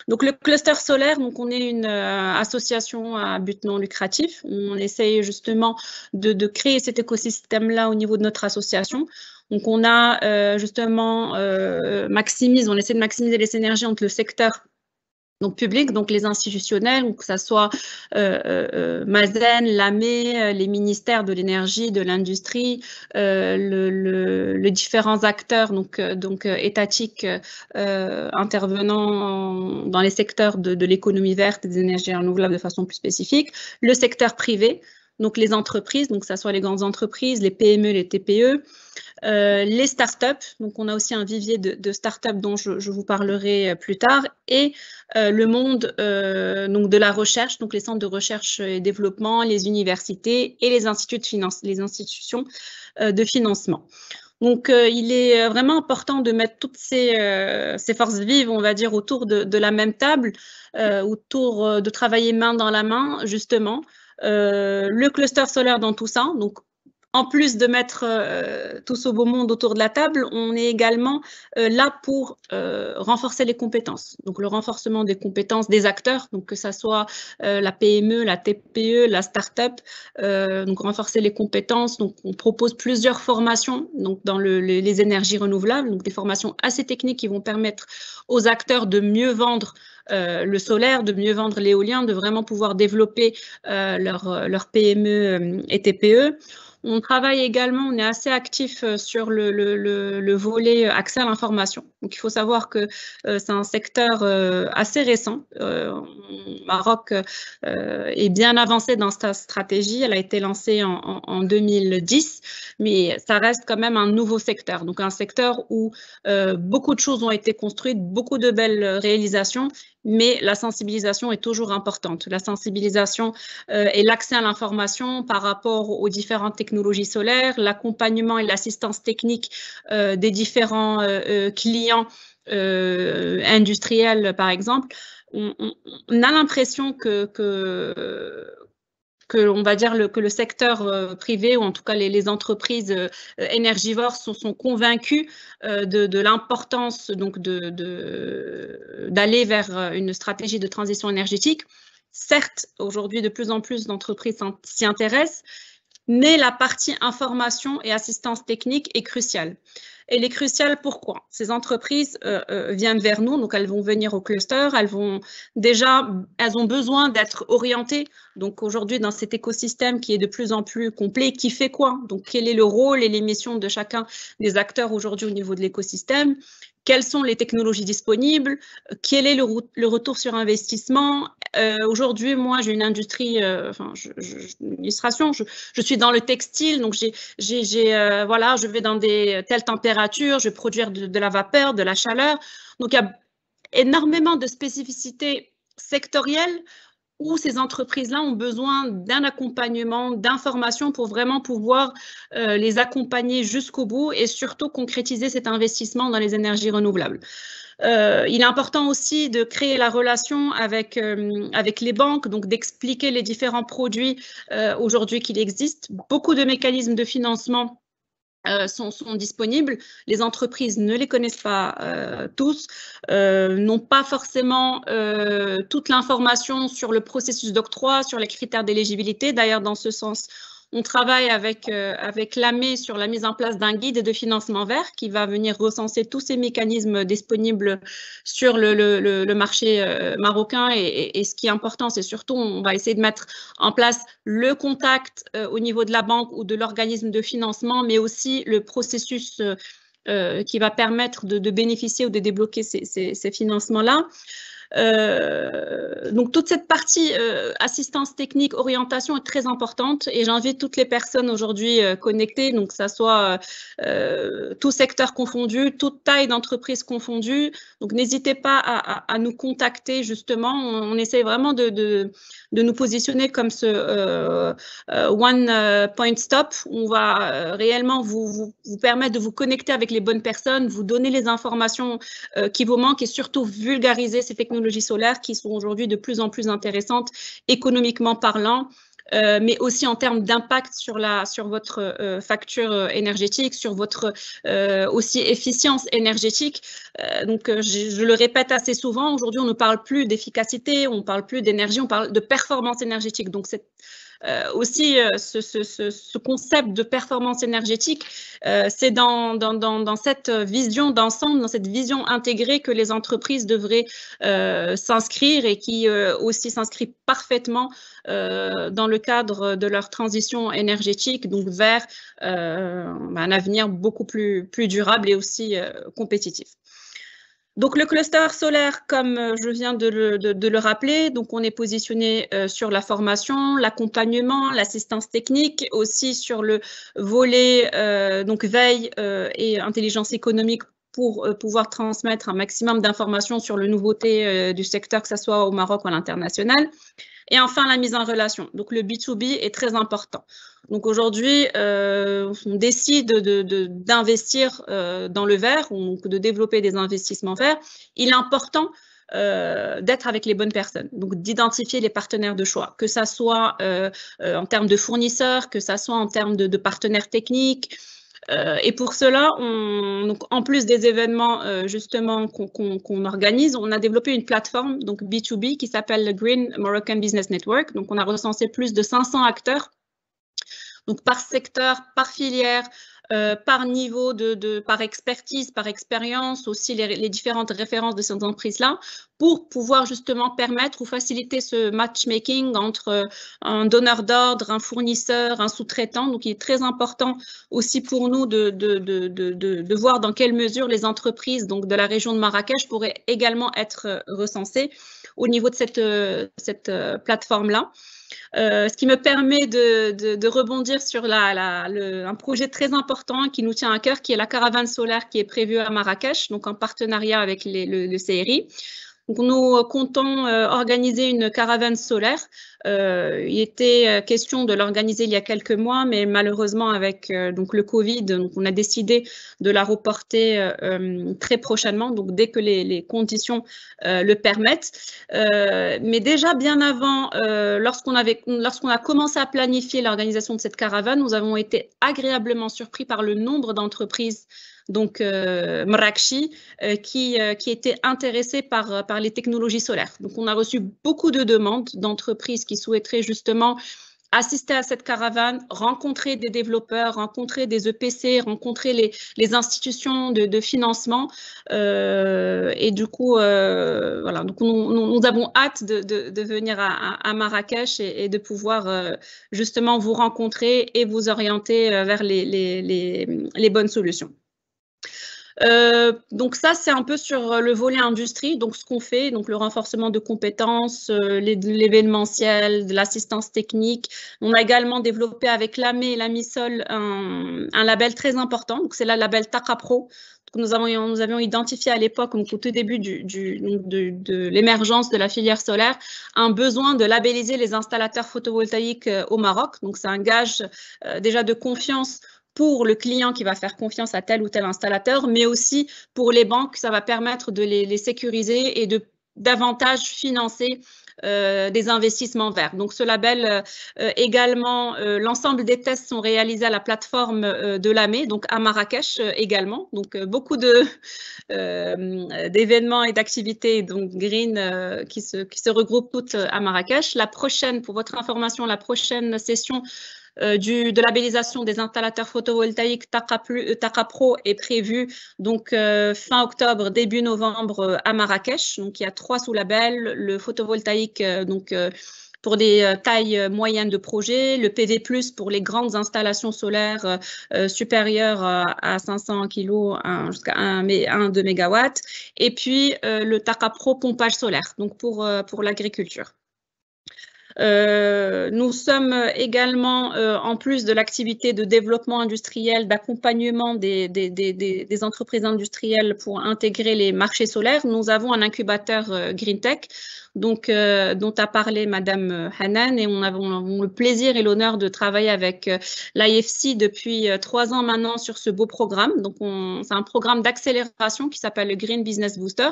Donc le cluster solaire, donc on est une association à but non lucratif. On essaye justement de créer cet écosystème-là au niveau de notre association. Donc on a justement on essaie de maximiser les synergies entre le secteur donc public, donc les institutionnels, donc que ce soit Mazen, l'AME, les ministères de l'énergie, de l'industrie, les différents acteurs donc étatiques intervenant dans les secteurs de l'économie verte et des énergies renouvelables de façon plus spécifique, le secteur privé, donc les entreprises, donc que ce soit les grandes entreprises, les PME, les TPE, les startups, donc on a aussi un vivier de startups dont je vous parlerai plus tard, et le monde donc de la recherche, donc les centres de recherche et développement, les universités et les institutions de financement. Donc, il est vraiment important de mettre toutes ces forces vives, on va dire, autour de la même table, de travailler main dans la main, justement. Le cluster solaire dans tout ça, donc en plus de mettre tous au beau monde autour de la table, on est également là pour renforcer les compétences. Donc le renforcement des compétences des acteurs, donc que ça soit la PME, la TPE, la start-up, donc renforcer les compétences. Donc on propose plusieurs formations donc dans les énergies renouvelables, donc des formations assez techniques qui vont permettre aux acteurs de mieux vendre le solaire, de mieux vendre l'éolien, de vraiment pouvoir développer leur PME et TPE. On travaille également, on est assez actif sur le volet accès à l'information. Donc, il faut savoir que c'est un secteur assez récent. Maroc est bien avancé dans sa stratégie. Elle a été lancée en 2010, mais ça reste quand même un nouveau secteur. Donc, un secteur où beaucoup de choses ont été construites, beaucoup de belles réalisations, mais la sensibilisation est toujours importante. La sensibilisation et l'accès à l'information par rapport aux différentes technologies solaires, l'accompagnement et l'assistance technique des différents clients industriels, par exemple. On a l'impression on va dire que le secteur privé, ou en tout cas les entreprises énergivores sont convaincus de l'importance donc d'aller vers une stratégie de transition énergétique. Certes, aujourd'hui, de plus en plus d'entreprises s'y intéressent, mais la partie information et assistance technique est cruciale. Elle est cruciale pourquoi? Ces entreprises viennent vers nous, donc elles vont venir au cluster, elles ont besoin d'être orientées. Donc aujourd'hui, dans cet écosystème qui est de plus en plus complet, qui fait quoi? Donc quel est le rôle et les missions de chacun des acteurs aujourd'hui au niveau de l'écosystème? Quelles sont les technologies disponibles? Quel est le retour sur investissement? Aujourd'hui, moi, j'ai une industrie, une illustration, je suis dans le textile, donc voilà, je vais dans telles températures, je vais produire de la vapeur, de la chaleur. Donc, il y a énormément de spécificités sectorielles où ces entreprises-là ont besoin d'un accompagnement, d'informations pour vraiment pouvoir les accompagner jusqu'au bout et surtout concrétiser cet investissement dans les énergies renouvelables. Il est important aussi de créer la relation avec les banques, donc d'expliquer les différents produits aujourd'hui qu'il existe. Beaucoup de mécanismes de financement sont disponibles. Les entreprises ne les connaissent pas tous, n'ont pas forcément toute l'information sur le processus d'octroi, sur les critères d'éligibilité. D'ailleurs, dans ce sens, on travaille avec l'AME sur la mise en place d'un guide de financement vert qui va venir recenser tous ces mécanismes disponibles sur le marché marocain. Et ce qui est important, c'est surtout, on va essayer de mettre en place le contact au niveau de la banque ou de l'organisme de financement, mais aussi le processus qui va permettre de bénéficier ou de débloquer ces financements-là. Donc, toute cette partie assistance technique, orientation est très importante et j'invite toutes les personnes aujourd'hui connectées, donc que ça soit tout secteur confondu, toute taille d'entreprise confondue. Donc, n'hésitez pas à nous contacter justement. On essaie vraiment de nous positionner comme ce one point stop. On va réellement vous permettre de vous connecter avec les bonnes personnes, vous donner les informations qui vous manquent et surtout vulgariser ces technologies solaires qui sont aujourd'hui de plus en plus intéressantes économiquement parlant, mais aussi en termes d'impact sur votre facture énergétique, sur votre aussi efficience énergétique. Donc, je le répète assez souvent, aujourd'hui, on ne parle plus d'efficacité, on ne parle plus d'énergie, on parle de performance énergétique. Donc, c'est aussi ce concept de performance énergétique, c'est dans cette vision d'ensemble, dans cette vision intégrée que les entreprises devraient s'inscrire et qui aussi s'inscrit parfaitement dans le cadre de leur transition énergétique, donc vers un avenir beaucoup plus durable et aussi compétitif. Donc, le cluster solaire, comme je viens de le rappeler, donc on est positionné sur la formation, l'accompagnement, l'assistance technique, aussi sur le volet donc veille et intelligence économique pour pouvoir transmettre un maximum d'informations sur les nouveautés du secteur, que ce soit au Maroc ou à l'international. Et enfin, la mise en relation. Donc, le B2B est très important. Donc, aujourd'hui, on décide d'investir dans le vert, donc de développer des investissements verts. Il est important d'être avec les bonnes personnes, donc d'identifier les partenaires de choix, que ça soit en termes de fournisseurs, que ça soit en termes de partenaires techniques. Et pour cela, donc, en plus des événements justement qu'on organise, on a développé une plateforme donc B2B qui s'appelle le Green Moroccan Business Network. Donc, on a recensé plus de 500 acteurs, donc par secteur, par filière, par niveau, par expertise, par expérience, aussi les différentes références de ces entreprises-là, pour pouvoir justement permettre ou faciliter ce matchmaking entre un donneur d'ordre, un fournisseur, un sous-traitant. Donc, il est très important aussi pour nous de voir dans quelle mesure les entreprises donc, de la région de Marrakech pourraient également être recensées au niveau de cette plateforme-là. Ce qui me permet de rebondir sur un projet très important qui nous tient à cœur, qui est la caravane solaire qui est prévue à Marrakech, donc en partenariat avec le CRI. Donc, nous comptons organiser une caravane solaire. Il était question de l'organiser il y a quelques mois, mais malheureusement avec donc le Covid, donc on a décidé de la reporter très prochainement, donc dès que les conditions le permettent. Mais déjà bien avant, lorsqu'on a commencé à planifier l'organisation de cette caravane, nous avons été agréablement surpris par le nombre d'entreprises donc Marrakchi, qui étaient intéressés par les technologies solaires. Donc, on a reçu beaucoup de demandes d'entreprises qui souhaiteraient justement assister à cette caravane, rencontrer des développeurs, rencontrer des EPC, rencontrer les institutions de financement. Et du coup, voilà, donc nous avons hâte de venir à Marrakech et de pouvoir justement vous rencontrer et vous orienter vers les bonnes solutions. Donc ça, c'est un peu sur le volet industrie, donc ce qu'on fait, donc le renforcement de compétences, l'événementiel, de l'assistance technique. On a également développé avec l'AME et l'AMISOL un label très important, donc c'est le label TaqaPro. Nous avions identifié à l'époque, au tout début de l'émergence de la filière solaire, un besoin de labelliser les installateurs photovoltaïques au Maroc. Donc c'est un gage déjà de confiance pour le client qui va faire confiance à tel ou tel installateur, mais aussi pour les banques, ça va permettre de les sécuriser et de davantage financer des investissements verts. Donc, ce label également, l'ensemble des tests sont réalisés à la plateforme de l'AME, donc à Marrakech également. Donc, beaucoup d'événements et d'activités donc green qui se regroupent toutes à Marrakech. La prochaine, pour votre information, la prochaine session de labellisation des installateurs photovoltaïques TaqaPro est prévue donc fin octobre, début novembre à Marrakech. Donc il y a 3 sous-labels, le photovoltaïque donc pour des tailles moyennes de projet, le PV+, pour les grandes installations solaires supérieures à 500 kg jusqu'à 1-2 MW, et puis le TAQA Pro pompage solaire, donc pour l'agriculture. Nous sommes également, en plus de l'activité de développement industriel, d'accompagnement des entreprises industrielles pour intégrer les marchés solaires, nous avons un incubateur Green Tech, donc, dont a parlé Madame Hanan, et on a le plaisir et l'honneur de travailler avec l'IFC depuis 3 ans maintenant sur ce beau programme. Donc, c'est un programme d'accélération qui s'appelle le Green Business Booster.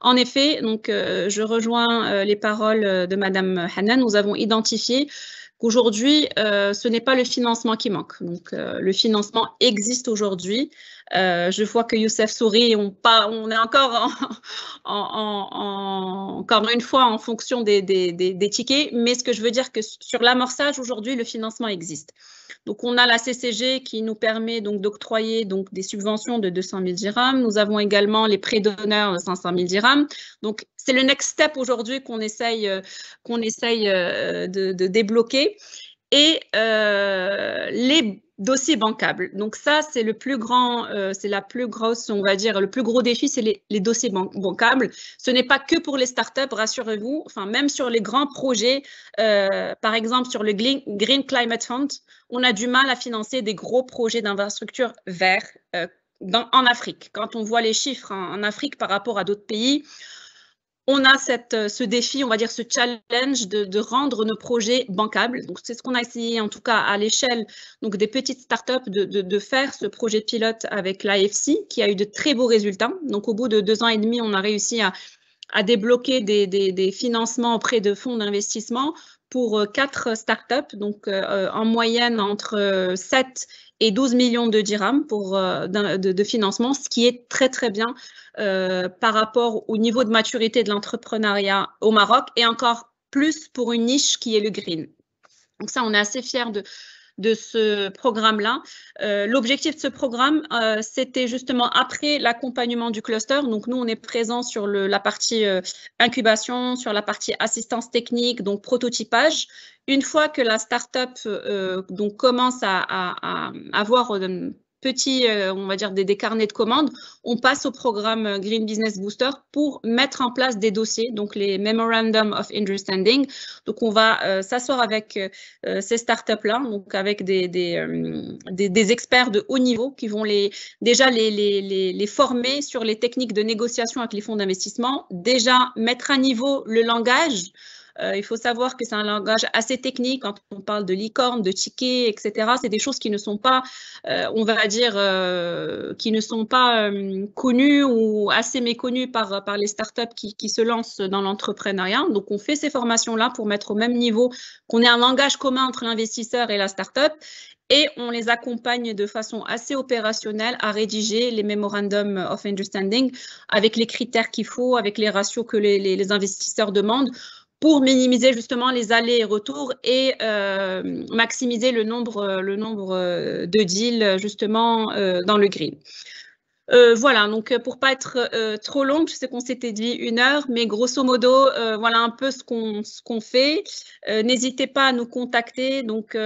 En effet, donc, je rejoins les paroles de Madame Hanan. Nous avons identifié qu'aujourd'hui, ce n'est pas le financement qui manque. Donc, le financement existe aujourd'hui. Je vois que Youssef sourit. On est encore encore une fois en fonction des tickets. Mais ce que je veux dire que sur l'amorçage, aujourd'hui, le financement existe. Donc, on a la CCG qui nous permet donc d'octroyer donc des subventions de 200 000 dirhams. Nous avons également les prêts d'honneur de 500 000 dirhams. Donc, c'est le next step aujourd'hui qu'on essaye de débloquer. Et les dossiers bancables. Donc ça, c'est le plus grand, c'est la plus grosse, on va dire, le plus gros défi, c'est les dossiers bancables. Ce n'est pas que pour les startups, rassurez-vous. Enfin, même sur les grands projets, par exemple sur le Green Climate Fund, on a du mal à financer des gros projets d'infrastructure verts en Afrique. Quand on voit les chiffres en Afrique par rapport à d'autres pays, on a ce défi, on va dire ce challenge de rendre nos projets bancables. Donc, c'est ce qu'on a essayé, en tout cas à l'échelle des petites startups, de faire ce projet pilote avec l'AFC, qui a eu de très beaux résultats. Donc, au bout de 2 ans et demi, on a réussi à débloquer des financements auprès de fonds d'investissement pour 4 startups, donc en moyenne entre 7 et 12 millions de dirhams de financement, ce qui est très, très bien par rapport au niveau de maturité de l'entrepreneuriat au Maroc et encore plus pour une niche qui est le green. Donc ça, on est assez fiers de ce programme-là. L'objectif de ce programme, c'était justement après l'accompagnement du cluster. Donc, nous, on est présent sur la partie incubation, sur la partie assistance technique, donc prototypage. Une fois que la start-up donc commence à avoir petits, on va dire, des carnets de commandes, on passe au programme Green Business Booster pour mettre en place des dossiers, donc les Memorandum of Understanding. Donc, on va s'asseoir avec ces startups-là, donc avec des experts de haut niveau qui vont déjà les former sur les techniques de négociation avec les fonds d'investissement, déjà mettre à niveau le langage. Il faut savoir que c'est un langage assez technique quand on parle de licorne, de tickets, etc. C'est des choses qui ne sont pas, on va dire, qui ne sont pas connues ou assez méconnues par les startups qui se lancent dans l'entrepreneuriat. Donc, on fait ces formations-là pour mettre au même niveau, qu'on ait un langage commun entre l'investisseur et la startup. Et on les accompagne de façon assez opérationnelle à rédiger les Memorandum of Understanding avec les critères qu'il faut, avec les ratios que les investisseurs demandent, pour minimiser justement les allers et retours et maximiser le nombre de deals justement dans le green. Voilà, donc pour pas être trop longue, je sais qu'on s'était dit 1 heure, mais grosso modo, voilà un peu ce qu'on fait. N'hésitez pas à nous contacter donc,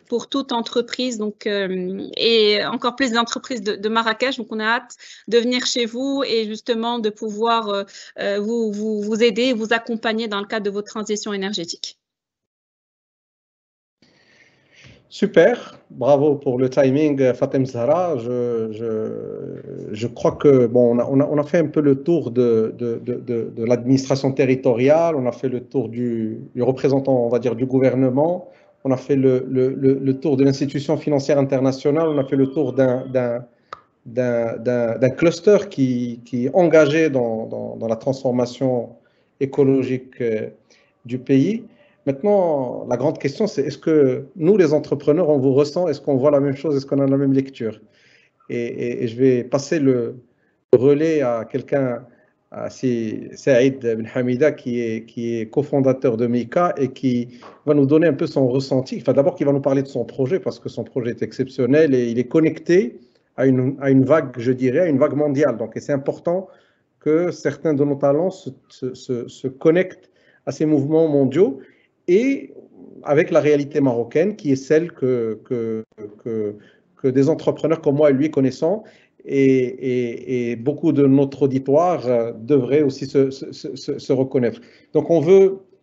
pour toute entreprise donc, et encore plus d'entreprises de Marrakech. Donc, on a hâte de venir chez vous et justement de pouvoir vous aider, vous accompagner dans le cadre de votre transition énergétique. Super, bravo pour le timing, Fatem Zahra. Je crois que bon, on a fait un peu le tour de l'administration territoriale, on a fait le tour du représentant, on va dire, du gouvernement, on a fait le tour de l'institution financière internationale, on a fait le tour d'un cluster qui est engagé dans la transformation écologique du pays. Maintenant, la grande question, c'est est-ce que nous, les entrepreneurs, on vous ressent, est-ce qu'on voit la même chose, est-ce qu'on a la même lecture? Et je vais passer le relais à quelqu'un, à Saïd Ben Hamida, qui est cofondateur de Mika et qui va nous donner un peu son ressenti. Enfin, d'abord, qui va nous parler de son projet, parce que son projet est exceptionnel et il est connecté à une vague, je dirais, à une vague mondiale. Donc, c'est important que certains de nos talents se connectent à ces mouvements mondiaux. et avec la réalité marocaine qui est celle que des entrepreneurs comme moi et lui connaissons, et beaucoup de notre auditoire devraient aussi se reconnaître. Donc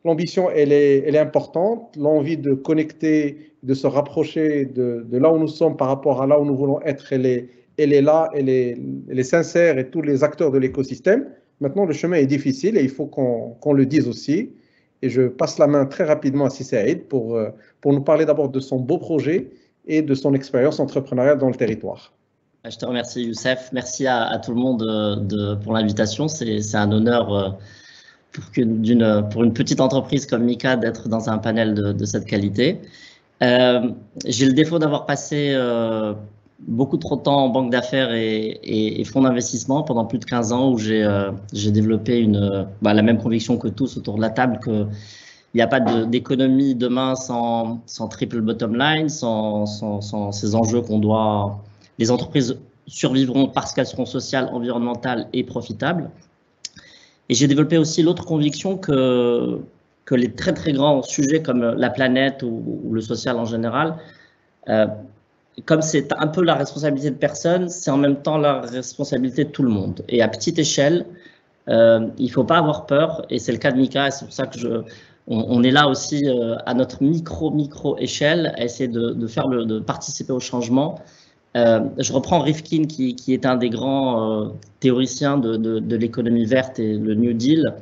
l'ambition, elle est importante, l'envie de connecter, de se rapprocher de là où nous sommes par rapport à là où nous voulons être, elle est là, elle est sincère, et tous les acteurs de l'écosystème. Maintenant, le chemin est difficile et il faut qu'on le dise aussi. Et je passe la main très rapidement à Saïd pour nous parler d'abord de son beau projet et de son expérience entrepreneuriale dans le territoire. Je te remercie, Youssef. Merci à tout le monde pour l'invitation. C'est un honneur pour une petite entreprise comme Mika d'être dans un panel de cette qualité. J'ai le défaut d'avoir passé beaucoup trop de temps en banque d'affaires et fonds d'investissement pendant plus de 15 ans, où j'ai développé la même conviction que tous autour de la table, qu'il n'y a pas d'économie demain sans triple bottom line, sans ces enjeux qu'on doit... Les entreprises survivront parce qu'elles seront sociales, environnementales et profitables. Et j'ai développé aussi l'autre conviction que les très très grands sujets comme la planète ou le social en général, comme c'est un peu la responsabilité de personne, c'est en même temps la responsabilité de tout le monde. Et à petite échelle, il ne faut pas avoir peur, et c'est le cas de Mika, et c'est pour ça que on est là aussi à notre micro échelle, à essayer de participer au changement. Je reprends Rifkin, qui est un des grands théoriciens de l'économie verte et le New Deal.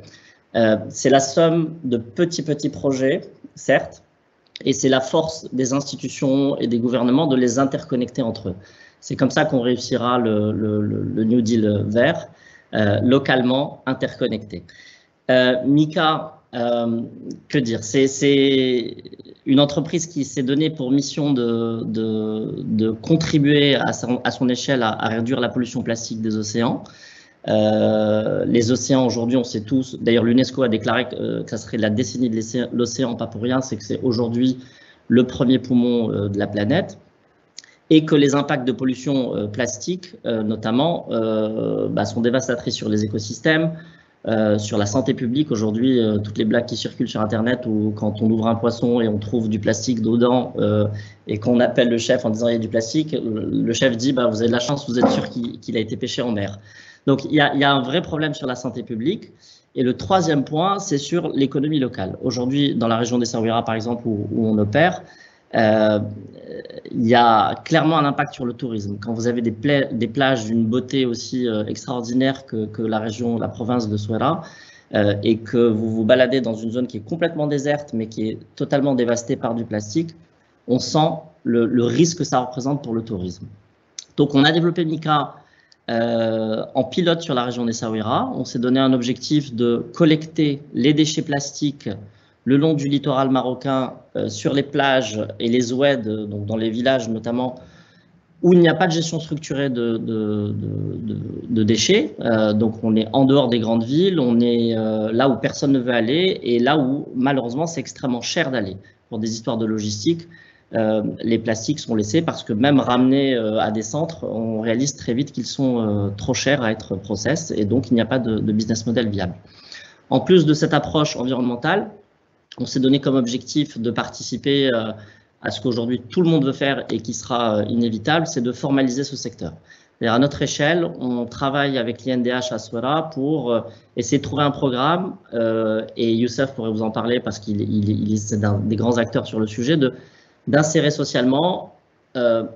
C'est la somme de petits projets, certes, et c'est la force des institutions et des gouvernements de les interconnecter entre eux. C'est comme ça qu'on réussira le New Deal vert, localement interconnecté. Mika, que dire, c'est une entreprise qui s'est donnée pour mission de contribuer à son échelle à réduire la pollution plastique des océans. Les océans aujourd'hui, on sait tous, d'ailleurs l'UNESCO a déclaré que ça serait la décennie de l'océan, pas pour rien, c'est que c'est aujourd'hui le premier poumon de la planète, et que les impacts de pollution plastique notamment sont dévastatrices sur les écosystèmes, sur la santé publique. Aujourd'hui, toutes les blagues qui circulent sur Internet, où quand on ouvre un poisson et on trouve du plastique dedans et qu'on appelle le chef en disant il y a du plastique, le chef dit vous avez de la chance, vous êtes sûr qu'il a été pêché en mer. Donc il y a un vrai problème sur la santé publique. Et le troisième point, c'est sur l'économie locale. Aujourd'hui, dans la région d'Essaouira, par exemple, où on opère, il y a clairement un impact sur le tourisme. Quand vous avez des plages d'une beauté aussi extraordinaire que la province de Souera, et que vous vous baladez dans une zone qui est complètement déserte, mais qui est totalement dévastée par du plastique, on sent le risque que ça représente pour le tourisme. Donc on a développé Mika en pilote sur la région d'Essaouira. On s'est donné un objectif de collecter les déchets plastiques le long du littoral marocain, sur les plages et les oueds, donc dans les villages notamment, où il n'y a pas de gestion structurée de déchets. Donc on est en dehors des grandes villes, on est là où personne ne veut aller, et là où malheureusement c'est extrêmement cher d'aller. Pour des histoires de logistique, les plastiques sont laissés parce que même ramenés à des centres, on réalise très vite qu'ils sont trop chers à être process, et donc il n'y a pas de business model viable. En plus de cette approche environnementale, on s'est donné comme objectif de participer à ce qu'aujourd'hui tout le monde veut faire et qui sera inévitable, c'est de formaliser ce secteur. À notre échelle, on travaille avec l'INDH à Souera pour essayer de trouver un programme, et Youssef pourrait vous en parler parce qu'il est un des grands acteurs sur le sujet, d'insérer socialement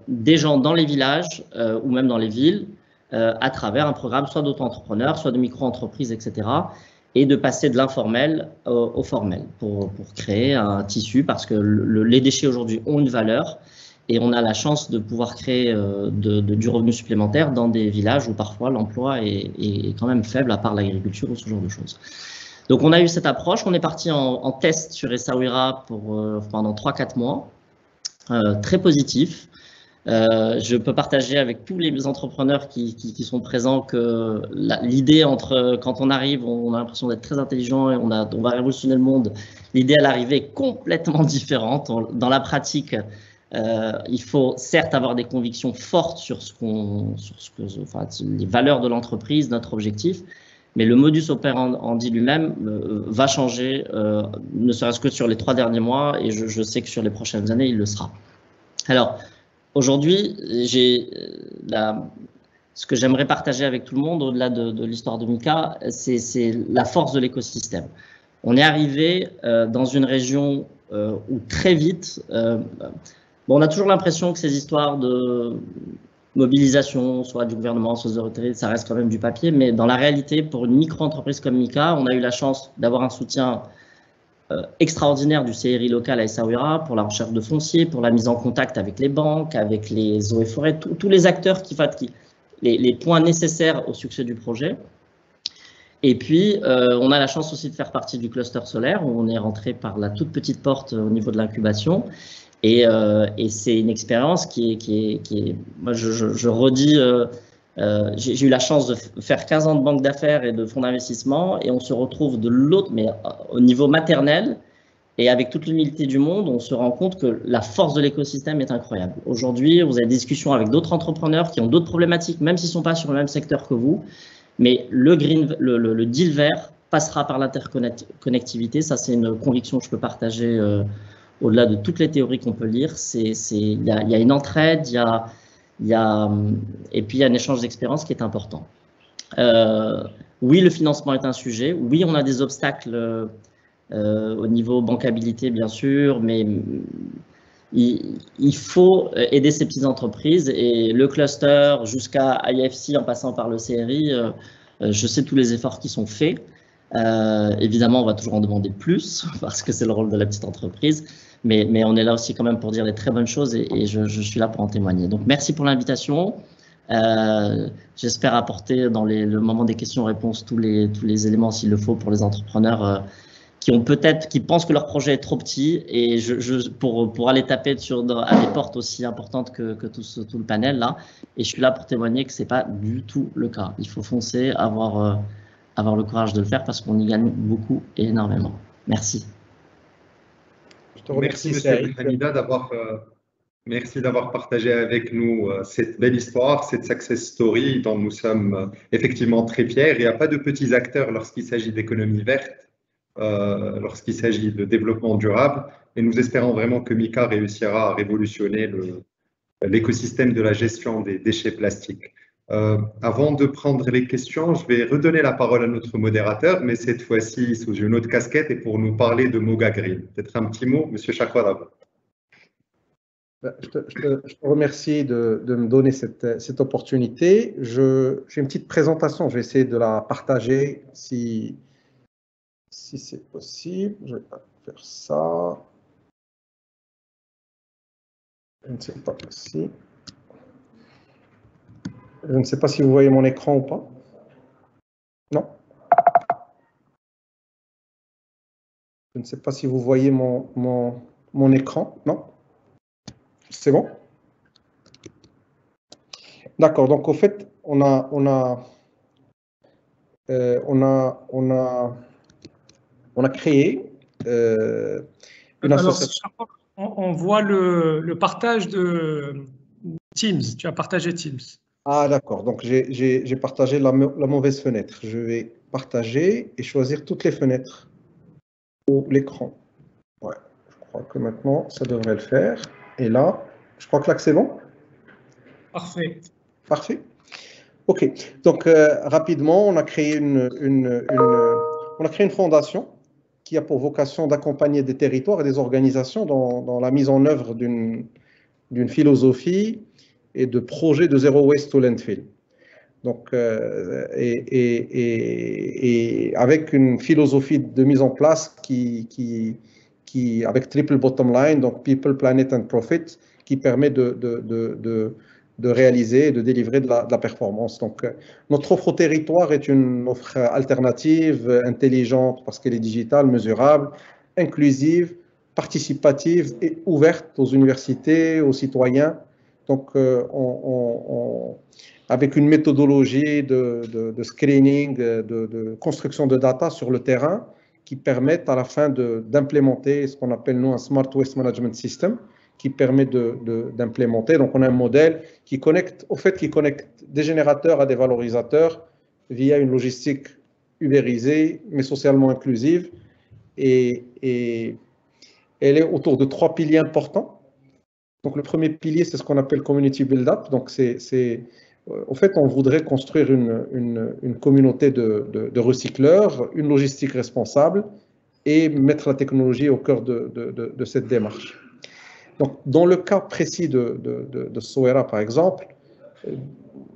des gens dans les villages ou même dans les villes à travers un programme soit d'auto-entrepreneurs, soit de micro-entreprises, etc., et de passer de l'informel au formel pour créer un tissu, parce que les déchets aujourd'hui ont une valeur et on a la chance de pouvoir créer du revenu supplémentaire dans des villages où parfois l'emploi est quand même faible, à part l'agriculture ou ce genre de choses. Donc on a eu cette approche, on est parti en test sur Essaouira pendant 3-4 mois, très positif. Je peux partager avec tous les entrepreneurs qui sont présents que l'idée quand on arrive, on a l'impression d'être très intelligent et on va révolutionner le monde. L'idée à l'arrivée est complètement différente. Dans la pratique, il faut certes avoir des convictions fortes sur les valeurs de l'entreprise, notre objectif, Mais le modus operandi lui-même va changer, ne serait-ce que sur les 3 derniers mois, et je sais que sur les prochaines années, il le sera. Alors, aujourd'hui, ce que j'aimerais partager avec tout le monde, au-delà de l'histoire de Mika, c'est la force de l'écosystème. On est arrivé dans une région où très vite, on a toujours l'impression que ces histoires de mobilisation, soit du gouvernement, soit des autorités, ça reste quand même du papier, mais dans la réalité, pour une micro-entreprise comme Mika, on a eu la chance d'avoir un soutien extraordinaire du CRI local à Essaouira pour la recherche de foncier, pour la mise en contact avec les banques, avec les eaux et forêts, tous les acteurs les points nécessaires au succès du projet. Et puis, on a la chance aussi de faire partie du cluster solaire, où on est rentré par la toute petite porte au niveau de l'incubation. Et c'est une expérience qui est moi je redis, j'ai eu la chance de faire 15 ans de banque d'affaires et de fonds d'investissement, et on se retrouve de l'autre, mais au niveau maternel, et avec toute l'humilité du monde, on se rend compte que la force de l'écosystème est incroyable. Aujourd'hui, vous avez des discussions avec d'autres entrepreneurs qui ont d'autres problématiques, même s'ils ne sont pas sur le même secteur que vous, mais le deal vert passera par l'interconnectivité. Ça, c'est une conviction que je peux partager au-delà de toutes les théories qu'on peut lire. Il y a une entraide, et puis il y a un échange d'expériences qui est important. Oui, le financement est un sujet. Oui, on a des obstacles au niveau bancabilité, bien sûr, mais il faut aider ces petites entreprises, et le cluster jusqu'à IFC en passant par le CRI, je sais tous les efforts qui sont faits. Évidemment, on va toujours en demander plus parce que c'est le rôle de la petite entreprise, mais on est là aussi quand même pour dire les très bonnes choses, et je suis là pour en témoigner. Donc, merci pour l'invitation. J'espère apporter dans le moment des questions-réponses tous les éléments s'il le faut pour les entrepreneurs qui pensent que leur projet est trop petit, et pour aller taper à des portes aussi importantes que tout le panel là, et je suis là pour témoigner que c'est pas du tout le cas. Il faut foncer, avoir le courage de le faire, parce qu'on y gagne beaucoup et énormément. Merci. Je te remercie, M. Hamida, merci d'avoir partagé avec nous cette belle histoire, cette success story dont nous sommes effectivement très fiers. Il n'y a pas de petits acteurs lorsqu'il s'agit d'économie verte, lorsqu'il s'agit de développement durable, et nous espérons vraiment que Mika réussira à révolutionner l'écosystème de la gestion des déchets plastiques. Avant de prendre les questions, je vais redonner la parole à notre modérateur, mais cette fois-ci sous une autre casquette, et pour nous parler de Moga Green. Peut-être un petit mot, M. Chakwara. Je te remercie de me donner cette opportunité. J'ai une petite présentation, je vais essayer de la partager si c'est possible. Je vais faire ça. Je ne sais pas si. Je ne sais pas si vous voyez mon écran ou pas. Non. Je ne sais pas si vous voyez mon écran. Non. C'est bon? D'accord. Donc, au fait, on a créé une association. Alors, on voit le partage de Teams. Tu as partagé Teams. Ah, d'accord. Donc, j'ai partagé la mauvaise fenêtre. Je vais partager et choisir toutes les fenêtres ou l'écran. Ouais, je crois que maintenant, ça devrait le faire. Et là, je crois que là, c'est bon. Parfait. Parfait. OK. Donc, rapidement, on a créé une fondation qui a pour vocation d'accompagner des territoires et des organisations dans la mise en œuvre d'une philosophie et de projets de zéro waste to landfill. Donc, et avec une philosophie de mise en place qui avec triple bottom line, donc people, planet and profit, qui permet de réaliser et de délivrer de la performance. Donc, notre offre au territoire est une offre alternative, intelligente, parce qu'elle est digitale, mesurable, inclusive, participative et ouverte aux universités, aux citoyens. Donc, avec une méthodologie de screening, de construction de data sur le terrain, qui permettent à la fin d'implémenter ce qu'on appelle, nous, un Smart Waste Management System, qui permet d'implémenter. Donc, on a un modèle qui connecte des générateurs à des valorisateurs via une logistique ubérisée, mais socialement inclusive. Et elle est autour de 3 piliers importants. Donc, le premier pilier, c'est ce qu'on appelle Community Build-up. Donc, en fait, on voudrait construire une communauté de recycleurs, une logistique responsable et mettre la technologie au cœur de cette démarche. Donc, dans le cas précis de Sowera, par exemple,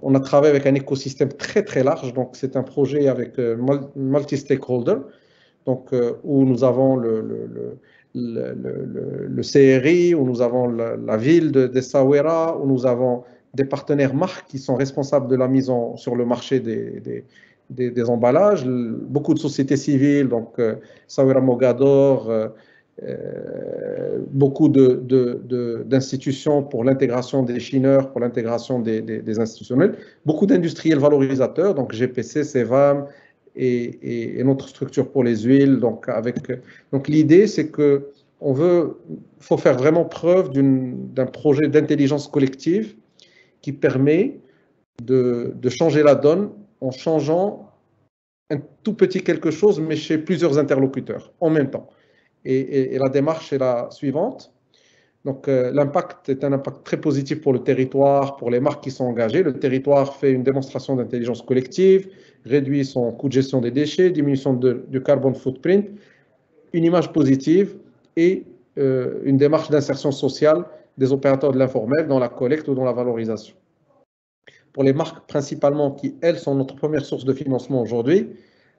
on a travaillé avec un écosystème très, très large. Donc, c'est un projet avec multi-stakeholder, donc, où nous avons le CRI, où nous avons la ville de Sowera, où nous avons des partenaires marques qui sont responsables de la mise sur le marché des emballages, beaucoup de sociétés civiles, donc Sowera Mogador, beaucoup d'institutions pour l'intégration des chineurs, pour l'intégration des institutionnels, beaucoup d'industriels valorisateurs, donc GPC, CEVAM et notre structure pour les huiles. Donc l'idée, c'est que faut faire vraiment preuve d'un projet d'intelligence collective qui permet de changer la donne en changeant un tout petit quelque chose, mais chez plusieurs interlocuteurs en même temps. Et la démarche est la suivante. Donc, l'impact est un impact très positif pour le territoire, pour les marques qui sont engagées. Le territoire fait une démonstration d'intelligence collective, réduit son coût de gestion des déchets, diminution du carbon footprint, une image positive et une démarche d'insertion sociale des opérateurs de l'informel dans la collecte ou dans la valorisation. Pour les marques principalement qui, elles, sont notre première source de financement aujourd'hui,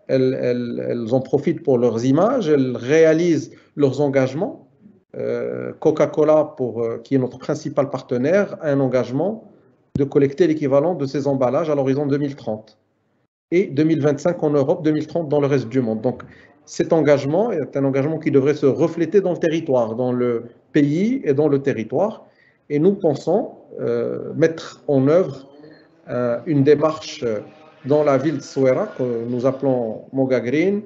elles en profitent pour leurs images, elles réalisent leurs engagements. Coca-Cola, qui est notre principal partenaire, a un engagement de collecter l'équivalent de ces emballages à l'horizon 2030 et 2025 en Europe, 2030 dans le reste du monde. Donc, cet engagement est un engagement qui devrait se refléter dans le territoire, dans le pays et dans le territoire. Et nous pensons mettre en œuvre une démarche dans la ville de Sowera, que nous appelons Moga Green,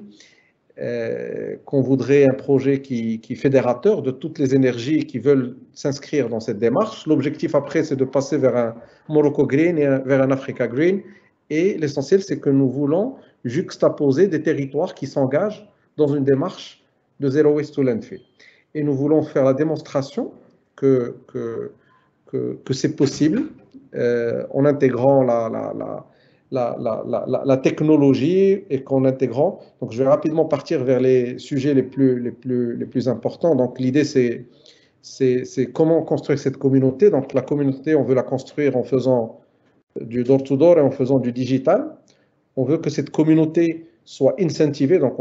qu'on voudrait un projet qui est fédérateur de toutes les énergies qui veulent s'inscrire dans cette démarche. L'objectif après, c'est de passer vers un Morocco Green et vers un Africa Green. Et l'essentiel, c'est que nous voulons juxtaposer des territoires qui s'engagent dans une démarche de Zero Waste to Landfill. Et nous voulons faire la démonstration que c'est possible en intégrant la technologie et qu'en intégrant. Donc, je vais rapidement partir vers les sujets les plus importants. Donc, l'idée, c'est comment construire cette communauté. Donc, la communauté, on veut la construire en faisant du door-to-door et en faisant du digital. On veut que cette communauté soit incentivée. Donc,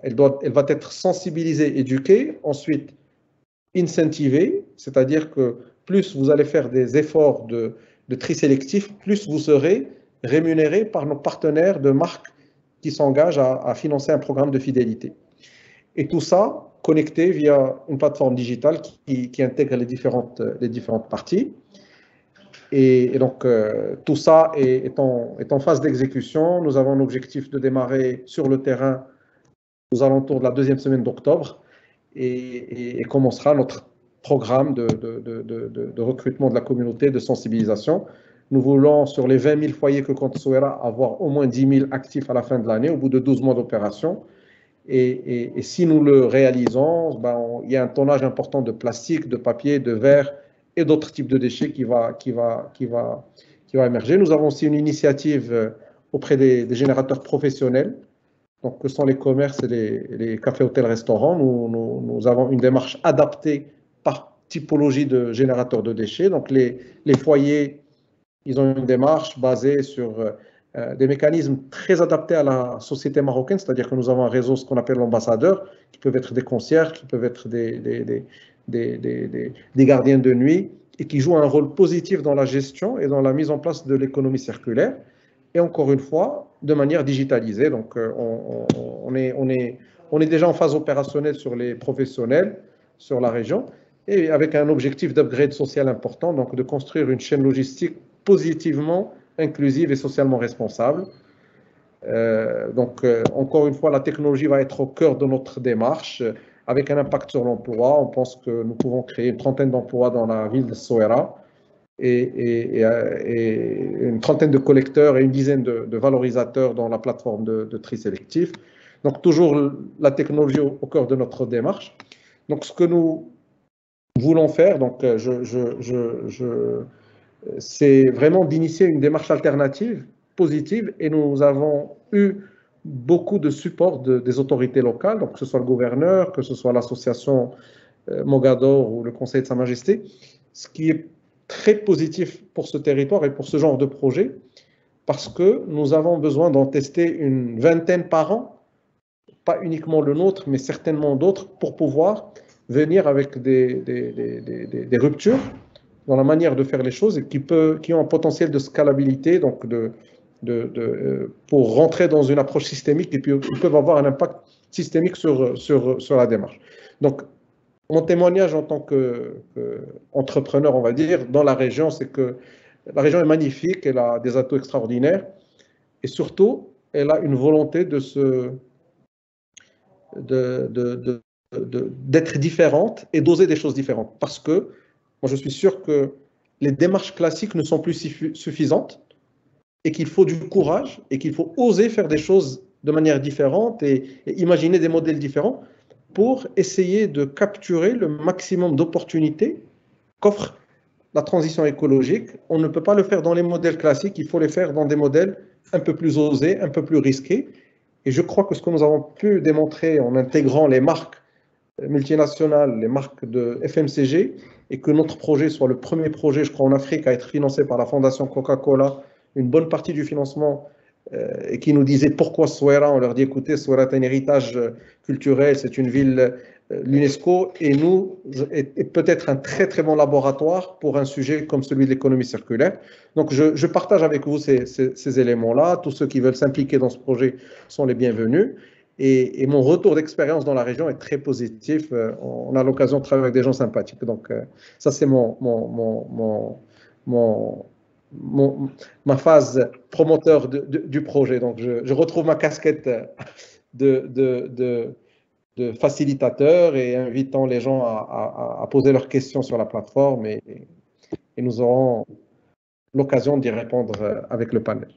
elle va être sensibilisée, éduquée. Ensuite, incentivée, c'est-à-dire que plus vous allez faire des efforts de tri sélectif, plus vous serez rémunéré par nos partenaires de marques qui s'engagent à financer un programme de fidélité. Et tout ça connecté via une plateforme digitale qui intègre les différentes parties. Et donc, tout ça est en phase d'exécution. Nous avons un objectif de démarrer sur le terrain aux alentours de la 2e semaine d'octobre et commencera notre programme de recrutement de la communauté, de sensibilisation. Nous voulons, sur les 20 000 foyers que compte Sowera, avoir au moins 10 000 actifs à la fin de l'année, au bout de 12 mois d'opération. Et si nous le réalisons, il y a un tonnage important de plastique, de papier, de verre et d'autres types de déchets qui va émerger. Nous avons aussi une initiative auprès des générateurs professionnels, donc que sont les commerces et les cafés, hôtels, restaurants. Nous avons une démarche adaptée par typologie de générateurs de déchets. Donc les foyers, ils ont une démarche basée sur des mécanismes très adaptés à la société marocaine, c'est-à-dire que nous avons un réseau, ce qu'on appelle l'ambassadeur, qui peuvent être des concierges, qui peuvent être des gardiens de nuit, et qui jouent un rôle positif dans la gestion et dans la mise en place de l'économie circulaire, et encore une fois, de manière digitalisée. Donc, on est déjà en phase opérationnelle sur les professionnels, sur la région, et avec un objectif d'upgrade social important, donc de construire une chaîne logistique positivement inclusive et socialement responsable. Encore une fois, la technologie va être au cœur de notre démarche, avec un impact sur l'emploi. On pense que nous pouvons créer une 30aine d'emplois dans la ville de Sowera et une trentaine de collecteurs et une dizaine de valorisateurs dans la plateforme de tri sélectif. Donc, toujours la technologie au cœur de notre démarche. Donc, ce que nous voulons faire, donc, c'est vraiment d'initier une démarche alternative, positive, et nous avons eu beaucoup de support des autorités locales, donc que ce soit le gouverneur, que ce soit l'association Mogador ou le Conseil de Sa Majesté, ce qui est très positif pour ce territoire et pour ce genre de projet, parce que nous avons besoin d'en tester une vingtaine par an, pas uniquement le nôtre, mais certainement d'autres, pour pouvoir venir avec des ruptures dans la manière de faire les choses et qui ont un potentiel de scalabilité, donc pour rentrer dans une approche systémique et puis qui peuvent avoir un impact systémique sur la démarche. Donc, mon témoignage en tant qu'entrepreneur, on va dire, dans la région, c'est que la région est magnifique, elle a des atouts extraordinaires et surtout, elle a une volonté d'être différente et d'oser des choses différentes. Parce que moi, je suis sûr que les démarches classiques ne sont plus suffisantes et qu'il faut du courage et qu'il faut oser faire des choses de manière différente et imaginer des modèles différents pour essayer de capturer le maximum d'opportunités qu'offre la transition écologique. On ne peut pas le faire dans les modèles classiques, il faut les faire dans des modèles un peu plus osés, un peu plus risqués. Et je crois que ce que nous avons pu démontrer en intégrant les marques multinationales, les marques de FMCG, et que notre projet soit le premier projet, je crois, en Afrique à être financé par la Fondation Coca-Cola, une bonne partie du financement, et qui nous disait pourquoi Souera. On leur dit, écoutez, Souera est un héritage culturel, c'est une ville l'UNESCO, et nous, est peut-être un très très bon laboratoire pour un sujet comme celui de l'économie circulaire. Donc je partage avec vous ces éléments-là. Tous ceux qui veulent s'impliquer dans ce projet sont les bienvenus. Et mon retour d'expérience dans la région est très positif. On a l'occasion de travailler avec des gens sympathiques. Donc ça, c'est ma phase promoteur du projet. Donc je retrouve ma casquette de facilitateur et invitant les gens à poser leurs questions sur la plateforme et nous aurons l'occasion d'y répondre avec le panel.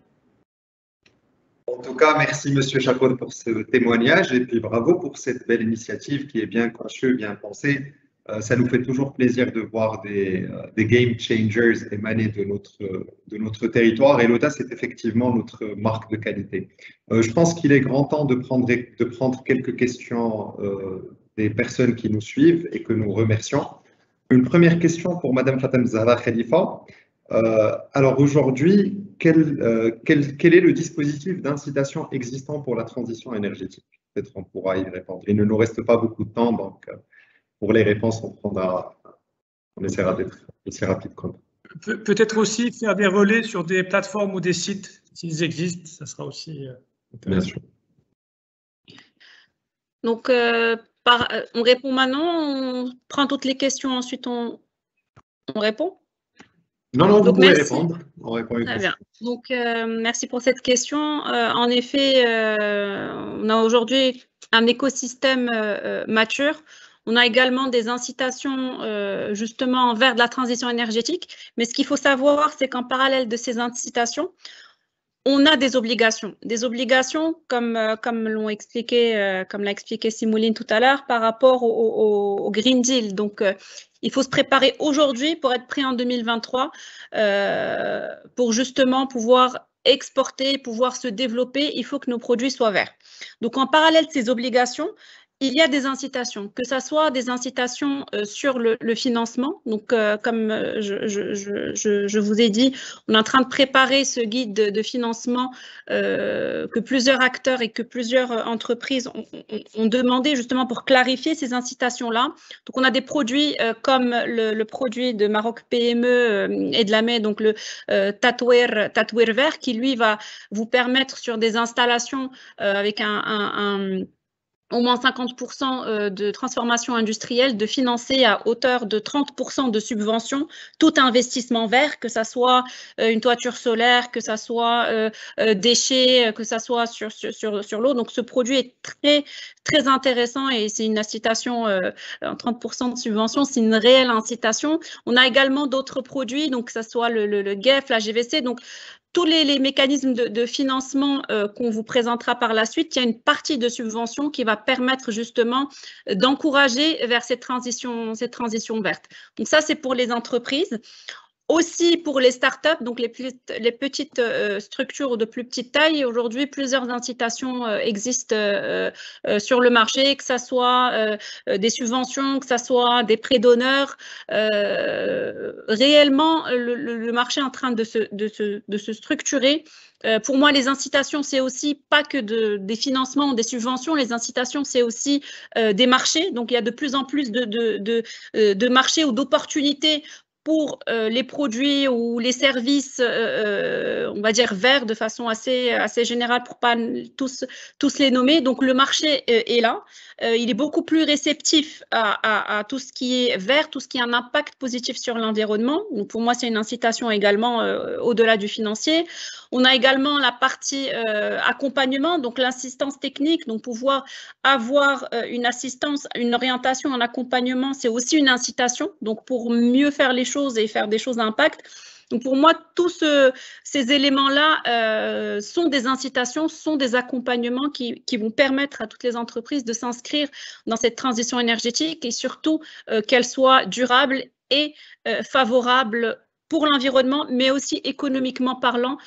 En tout cas, merci Monsieur Chakor pour ce témoignage et puis bravo pour cette belle initiative qui est bien conçue, bien pensée. Ça nous fait toujours plaisir de voir des game changers émaner de notre territoire et l'audace est effectivement notre marque de qualité. Je pense qu'il est grand temps de prendre quelques questions des personnes qui nous suivent et que nous remercions. Une première question pour Madame Fatem Zahra Khalifa. Alors aujourd'hui, quel est le dispositif d'incitation existant pour la transition énergétique? Peut-être on pourra y répondre. Il ne nous reste pas beaucoup de temps, donc pour les réponses, on essaiera d'être aussi rapide. Peut-être aussi faire des relais sur des plateformes ou des sites, s'ils existent, ça sera aussi bien sûr. Donc, on répond maintenant, on prend toutes les questions, ensuite on répond? Non, vous pouvez répondre. On répond très bien. Donc, merci pour cette question. En effet, on a aujourd'hui un écosystème mature. On a également des incitations justement vers de la transition énergétique. Mais ce qu'il faut savoir, c'est qu'en parallèle de ces incitations, on a des obligations. Des obligations, comme l'a expliqué Simouline tout à l'heure, par rapport au Green Deal. Donc, il faut se préparer aujourd'hui pour être prêt en 2023, pour justement pouvoir exporter, pouvoir se développer. Il faut que nos produits soient verts. Donc, en parallèle de ces obligations, il y a des incitations, que ce soit des incitations sur le financement. Donc, comme je vous ai dit, on est en train de préparer ce guide de financement que plusieurs acteurs et que plusieurs entreprises ont demandé justement pour clarifier ces incitations-là. Donc, on a des produits comme le produit de Maroc PME et de la MED, donc le Tatouer Vert, qui lui va vous permettre sur des installations avec un au moins 50% de transformation industrielle, de financer à hauteur de 30% de subventions tout investissement vert, que ça soit une toiture solaire, que ça soit déchets, que ça soit sur l'eau. Donc, ce produit est très intéressant et c'est une incitation, 30% de subventions, c'est une réelle incitation. On a également d'autres produits, donc que ça soit le GEF, la GVC, donc tous les mécanismes de financement qu'on vous présentera par la suite, il y a une partie de subvention qui va permettre justement d'encourager vers cette transition verte. Donc ça, c'est pour les entreprises. Aussi pour les startups, donc les petites structures de plus petite taille, aujourd'hui, plusieurs incitations existent sur le marché, que ce soit des subventions, que ce soit des prêts d'honneur. Réellement, le marché est en train de se structurer. Pour moi, les incitations, c'est aussi pas que des financements ou des subventions. Les incitations, c'est aussi des marchés. Donc, il y a de plus en plus de marchés ou d'opportunités pour les produits ou les services, on va dire verts de façon assez générale pour pas tous les nommer. Donc, le marché est là. Il est beaucoup plus réceptif à tout ce qui est vert, tout ce qui a un impact positif sur l'environnement. Donc, pour moi, c'est une incitation également au-delà du financier. On a également la partie accompagnement, donc l'assistance technique, donc pouvoir avoir une assistance, une orientation, un accompagnement, c'est aussi une incitation, donc pour mieux faire les choses et faire des choses à impact. Donc pour moi, tous ces éléments-là sont des incitations, sont des accompagnements qui vont permettre à toutes les entreprises de s'inscrire dans cette transition énergétique et surtout qu'elle soit durable et favorable pour l'environnement, mais aussi économiquement parlant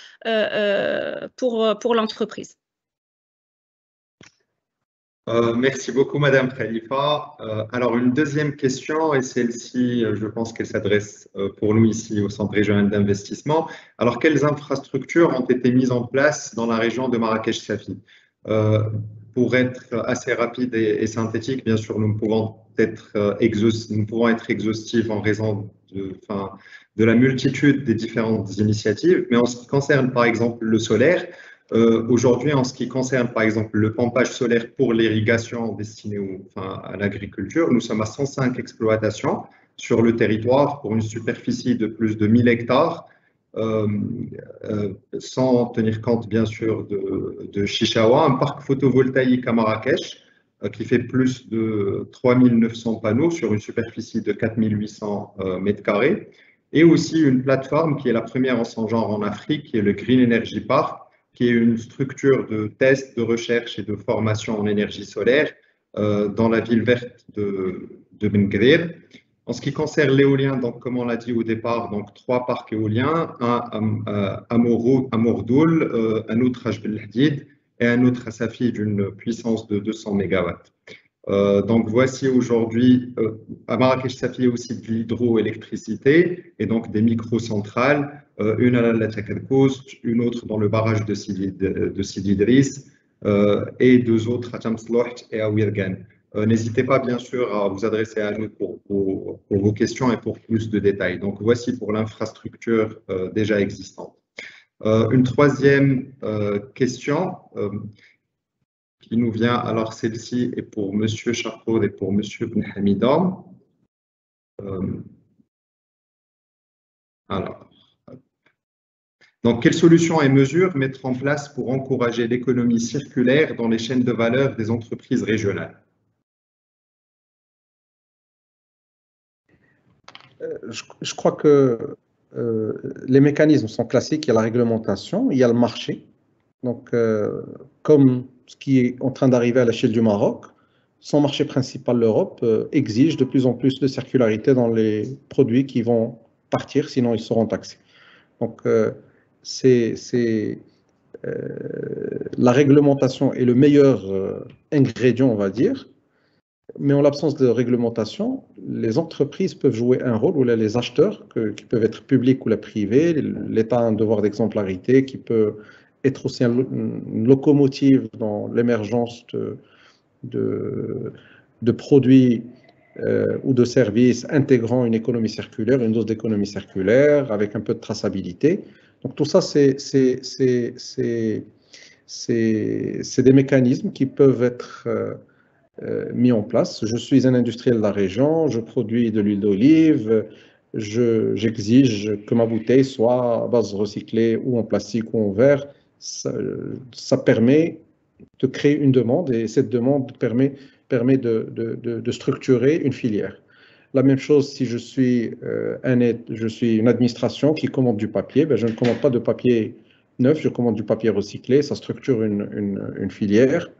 pour l'entreprise. Merci beaucoup, Madame Khalifa. Alors, une deuxième question, et celle-ci, je pense qu'elle s'adresse pour nous ici au Centre régional d'investissement. Alors, quelles infrastructures ont été mises en place dans la région de Marrakech-Safi? Pour être assez rapide et synthétique, bien sûr, nous ne pouvons être exhaustifs en raison de la multitude des différentes initiatives, mais en ce qui concerne, par exemple, le solaire, aujourd'hui, en ce qui concerne, par exemple, le pompage solaire pour l'irrigation destinée à l'agriculture, nous sommes à 105 exploitations sur le territoire pour une superficie de plus de 1000 hectares, sans tenir compte, bien sûr, de Chichawa, un parc photovoltaïque à Marrakech qui fait plus de 3900 panneaux sur une superficie de 4800 mètres carrés, et aussi une plateforme qui est la première en son genre en Afrique, qui est le Green Energy Park, qui est une structure de test, de recherche et de formation en énergie solaire dans la ville verte de Ben Gvir. En ce qui concerne l'éolien, donc comme on l'a dit au départ, donc 3 parcs éoliens, un à Mordoul, un autre à Jbel Hadid et un autre à Safi d'une puissance de 200 MW. Donc voici aujourd'hui, à Marrakech-Safi, aussi de l'hydroélectricité et donc des microcentrales, une à la Tchakadkoust, une autre dans le barrage de Sidi Idriss et 2 autres à Tamslouht et à Wirgan. N'hésitez pas bien sûr à vous adresser à nous pour vos questions et pour plus de détails. Donc voici pour l'infrastructure déjà existante. Une troisième question qui nous vient, alors celle-ci est pour M. Chakour et pour M. Ben Hamida. Donc, quelles solutions et mesures mettre en place pour encourager l'économie circulaire dans les chaînes de valeur des entreprises régionales? Je crois que les mécanismes sont classiques. Il y a la réglementation, il y a le marché. Donc, comme ce qui est en train d'arriver à l'échelle du Maroc, son marché principal, l'Europe, exige de plus en plus de circularité dans les produits qui vont partir, sinon ils seront taxés. Donc, la réglementation est le meilleur ingrédient, on va dire, mais en l'absence de réglementation, les entreprises peuvent jouer un rôle, ou les acheteurs, qui peuvent être publics ou privés, l'État a un devoir d'exemplarité qui peut être aussi une locomotive dans l'émergence de produits ou de services intégrant une économie circulaire, une dose d'économie circulaire, avec un peu de traçabilité. Donc tout ça, c'est des mécanismes qui peuvent être mis en place. Je suis un industriel de la région, je produis de l'huile d'olive, j'exige que ma bouteille soit à base recyclée ou en plastique ou en verre. Ça permet de créer une demande et cette demande permet de structurer une filière. La même chose si je suis une administration qui commande du papier, ben je ne commande pas de papier neuf, je commande du papier recyclé, ça structure une filière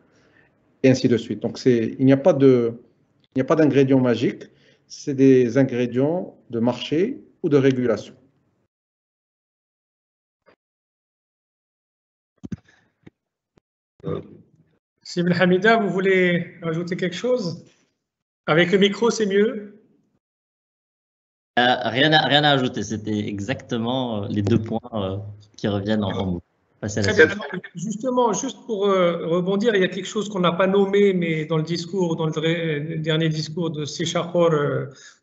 et ainsi de suite. Donc il n'y a pas d'ingrédients magiques, c'est des ingrédients de marché ou de régulation. Sibel Hamida, vous voulez rajouter quelque chose? Avec le micro, c'est mieux. Rien à ajouter, c'était exactement les 2 points qui reviennent en boucle. Justement, juste pour rebondir, il y a quelque chose qu'on n'a pas nommé, mais dans le dernier discours de Sichakor,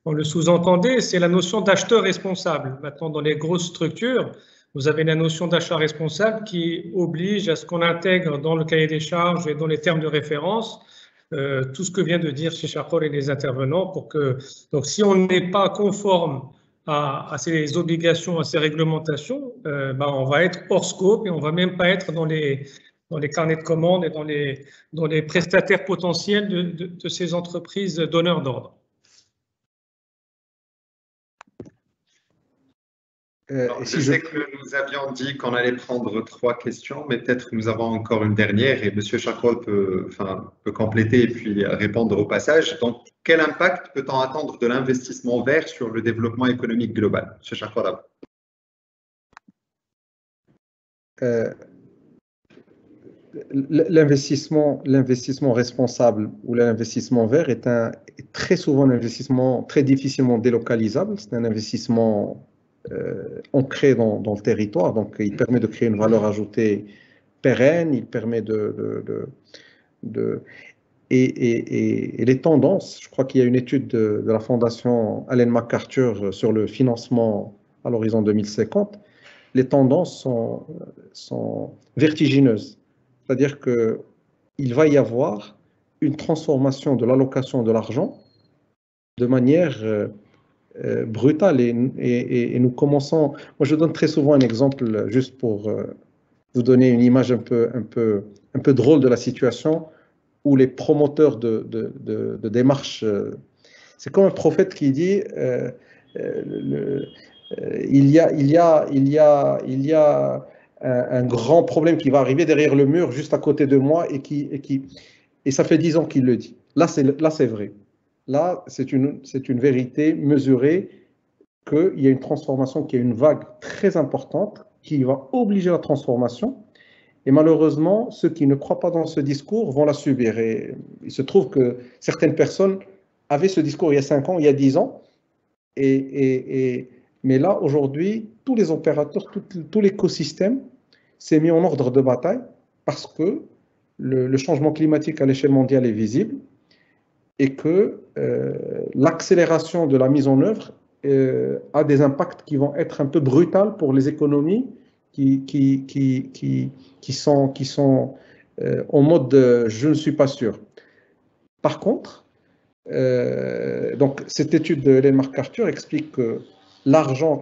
on le sous-entendait, c'est la notion d'acheteur responsable. Maintenant, dans les grosses structures, vous avez la notion d'achat responsable qui oblige à ce qu'on intègre dans le cahier des charges et dans les termes de référence tout ce que vient de dire Sichakor et les intervenants pour que, donc si on n'est pas conforme à ces obligations, à ces réglementations, on va être hors scope et on va même pas être dans les carnets de commandes et dans les prestataires potentiels de ces entreprises donneurs d'ordre. Je sais que nous avions dit qu'on allait prendre 3 questions, mais peut-être nous avons encore une dernière et M. Chakol peut compléter et puis répondre au passage. Donc, quel impact peut-on attendre de l'investissement vert sur le développement économique global? M. Chakol. L'investissement responsable ou l'investissement vert est très souvent un investissement très difficilement délocalisable. C'est un investissement ancré dans le territoire, donc il permet de créer une valeur ajoutée pérenne, il permet et les tendances, je crois qu'il y a une étude de la fondation Ellen MacArthur sur le financement à l'horizon 2050, les tendances sont vertigineuses, c'est-à-dire qu'il va y avoir une transformation de l'allocation de l'argent de manière brutale et nous commençons. Moi, je donne très souvent un exemple juste pour vous donner une image un peu drôle de la situation où les promoteurs de démarches, c'est comme un prophète qui dit il y a un grand problème qui va arriver derrière le mur juste à côté de moi et ça fait 10 ans qu'il le dit. Là, c'est vrai. Là, c'est une vérité mesurée qu'il y a une transformation, qu'il y a une vague très importante qui va obliger la transformation. Et malheureusement, ceux qui ne croient pas dans ce discours vont la subir. Et il se trouve que certaines personnes avaient ce discours il y a 5 ans, il y a 10 ans. Mais là, aujourd'hui, tous les opérateurs, tout l'écosystème s'est mis en ordre de bataille parce que le changement climatique à l'échelle mondiale est visible et que l'accélération de la mise en œuvre a des impacts qui vont être un peu brutaux pour les économies qui sont en mode je ne suis pas sûr. Par contre, donc cette étude de Ellen MacArthur explique que l'argent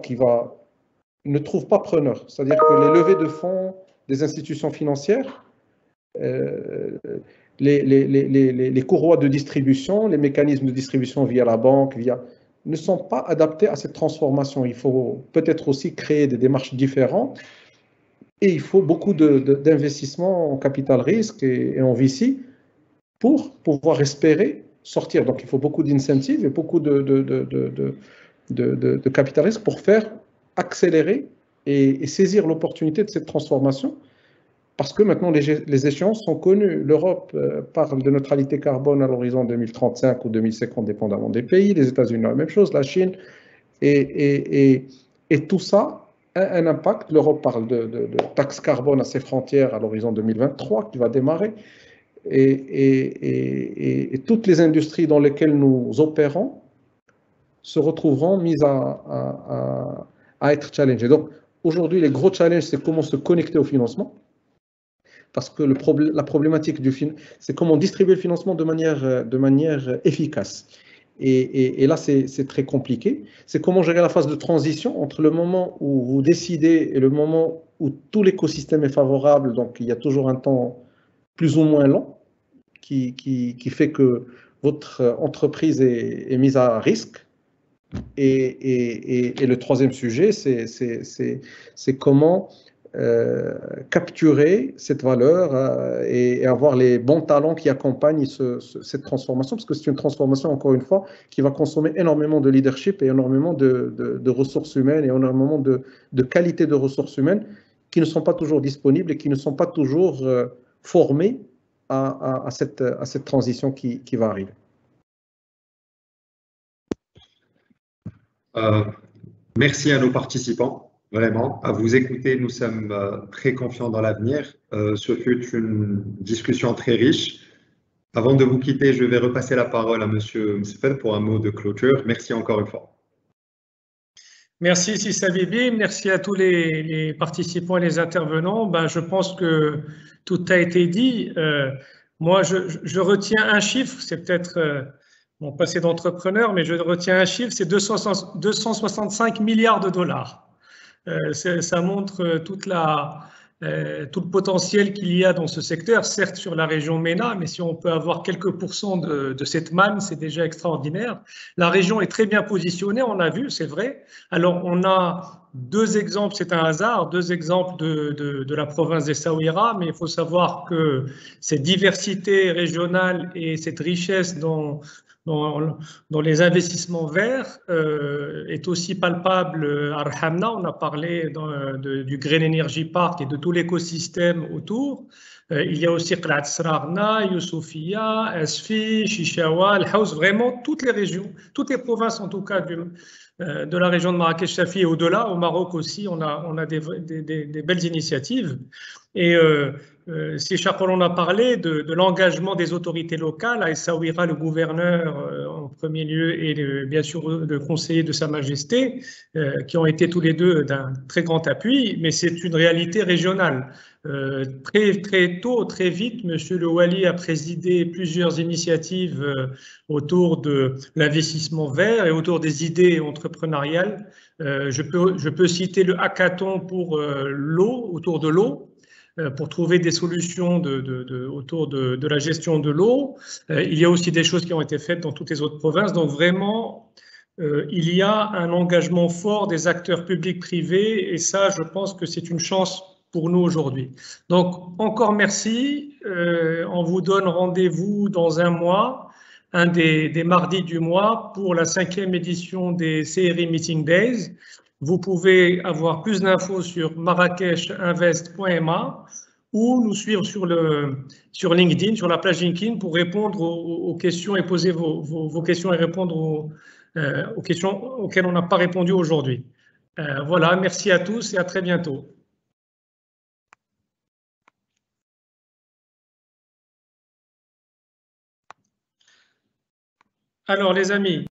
ne trouve pas preneur, c'est-à-dire que les levées de fonds des institutions financières, les courroies de distribution, les mécanismes de distribution via la banque, ne sont pas adaptés à cette transformation. Il faut peut-être aussi créer des démarches différentes et il faut beaucoup d'investissements en capital risque et en VC pour pouvoir espérer sortir. Donc, il faut beaucoup d'incentives et beaucoup de capital risque pour faire accélérer et saisir l'opportunité de cette transformation. Parce que maintenant, les échéances sont connues. L'Europe parle de neutralité carbone à l'horizon 2035 ou 2050, dépendamment des pays. Les États-Unis, la même chose, la Chine. Et tout ça a un impact. L'Europe parle de taxe carbone à ses frontières à l'horizon 2023 qui va démarrer. Et toutes les industries dans lesquelles nous opérons se retrouveront mises à être challengées. Donc, aujourd'hui, les gros challenges, c'est comment se connecter au financement. parce que la problématique c'est comment distribuer le financement de manière efficace. Et là, c'est très compliqué. C'est comment gérer la phase de transition entre le moment où vous décidez et le moment où tout l'écosystème est favorable. Donc, il y a toujours un temps plus ou moins long qui fait que votre entreprise est mise à risque. Et le troisième sujet, c'est comment capturer cette valeur et avoir les bons talents qui accompagnent cette transformation, parce que c'est une transformation, encore une fois, qui va consommer énormément de leadership et énormément de ressources humaines et énormément de qualité de ressources humaines qui ne sont pas toujours disponibles et qui ne sont pas toujours formées à cette transition qui va arriver. Merci à nos participants, vraiment. À vous écouter, nous sommes très confiants dans l'avenir. Ce fut une discussion très riche. Avant de vous quitter, je vais repasser la parole à M. Msfel pour un mot de clôture. Merci encore une fois. Merci Sissa Bibi, merci à tous les participants et les intervenants. Ben, je pense que tout a été dit. Moi, je retiens un chiffre, c'est peut-être mon passé d'entrepreneur, mais je retiens un chiffre, c'est 265 milliards de dollars. Ça montre tout le potentiel qu'il y a dans ce secteur, certes sur la région MENA, mais si on peut avoir quelques pourcents de cette manne, c'est déjà extraordinaire. La région est très bien positionnée, on a vu, c'est vrai. Alors, on a deux exemples, c'est un hasard, deux exemples de la province d'Essaouira, mais il faut savoir que cette diversité régionale et cette richesse dans les investissements verts est aussi palpable à Arhamna. On a parlé du Green Energy Park et de tout l'écosystème autour. Il y a aussi Qlat Srarna, Youssoufia, Asfi, Chichawa, Al Haus, vraiment toutes les régions, toutes les provinces en tout cas de la région de Marrakech-Chafi et au-delà, au Maroc aussi, on a des belles initiatives. Et si Chakor en a parlé de l'engagement des autorités locales, à Essaouira, le gouverneur en premier lieu et bien sûr le conseiller de Sa Majesté, qui ont été tous les deux d'un très grand appui, mais c'est une réalité régionale. Très tôt, très vite, Monsieur le Wali a présidé plusieurs initiatives autour de l'investissement vert et autour des idées entrepreneuriales. Je peux citer le hackathon pour l'eau, autour de l'eau, pour trouver des solutions autour de la gestion de l'eau. Il y a aussi des choses qui ont été faites dans toutes les autres provinces. Donc vraiment, il y a un engagement fort des acteurs publics privés et ça, je pense que c'est une chance pour nous aujourd'hui. Donc, encore merci. On vous donne rendez-vous dans un mois, un des mardis du mois, pour la 5e édition des CRI Meeting Days. Vous pouvez avoir plus d'infos sur marrakechinvest.ma ou nous suivre sur LinkedIn, sur la page LinkedIn pour répondre aux questions et poser vos questions et répondre aux questions auxquelles on n'a pas répondu aujourd'hui. Voilà, merci à tous et à très bientôt. Alors les amis,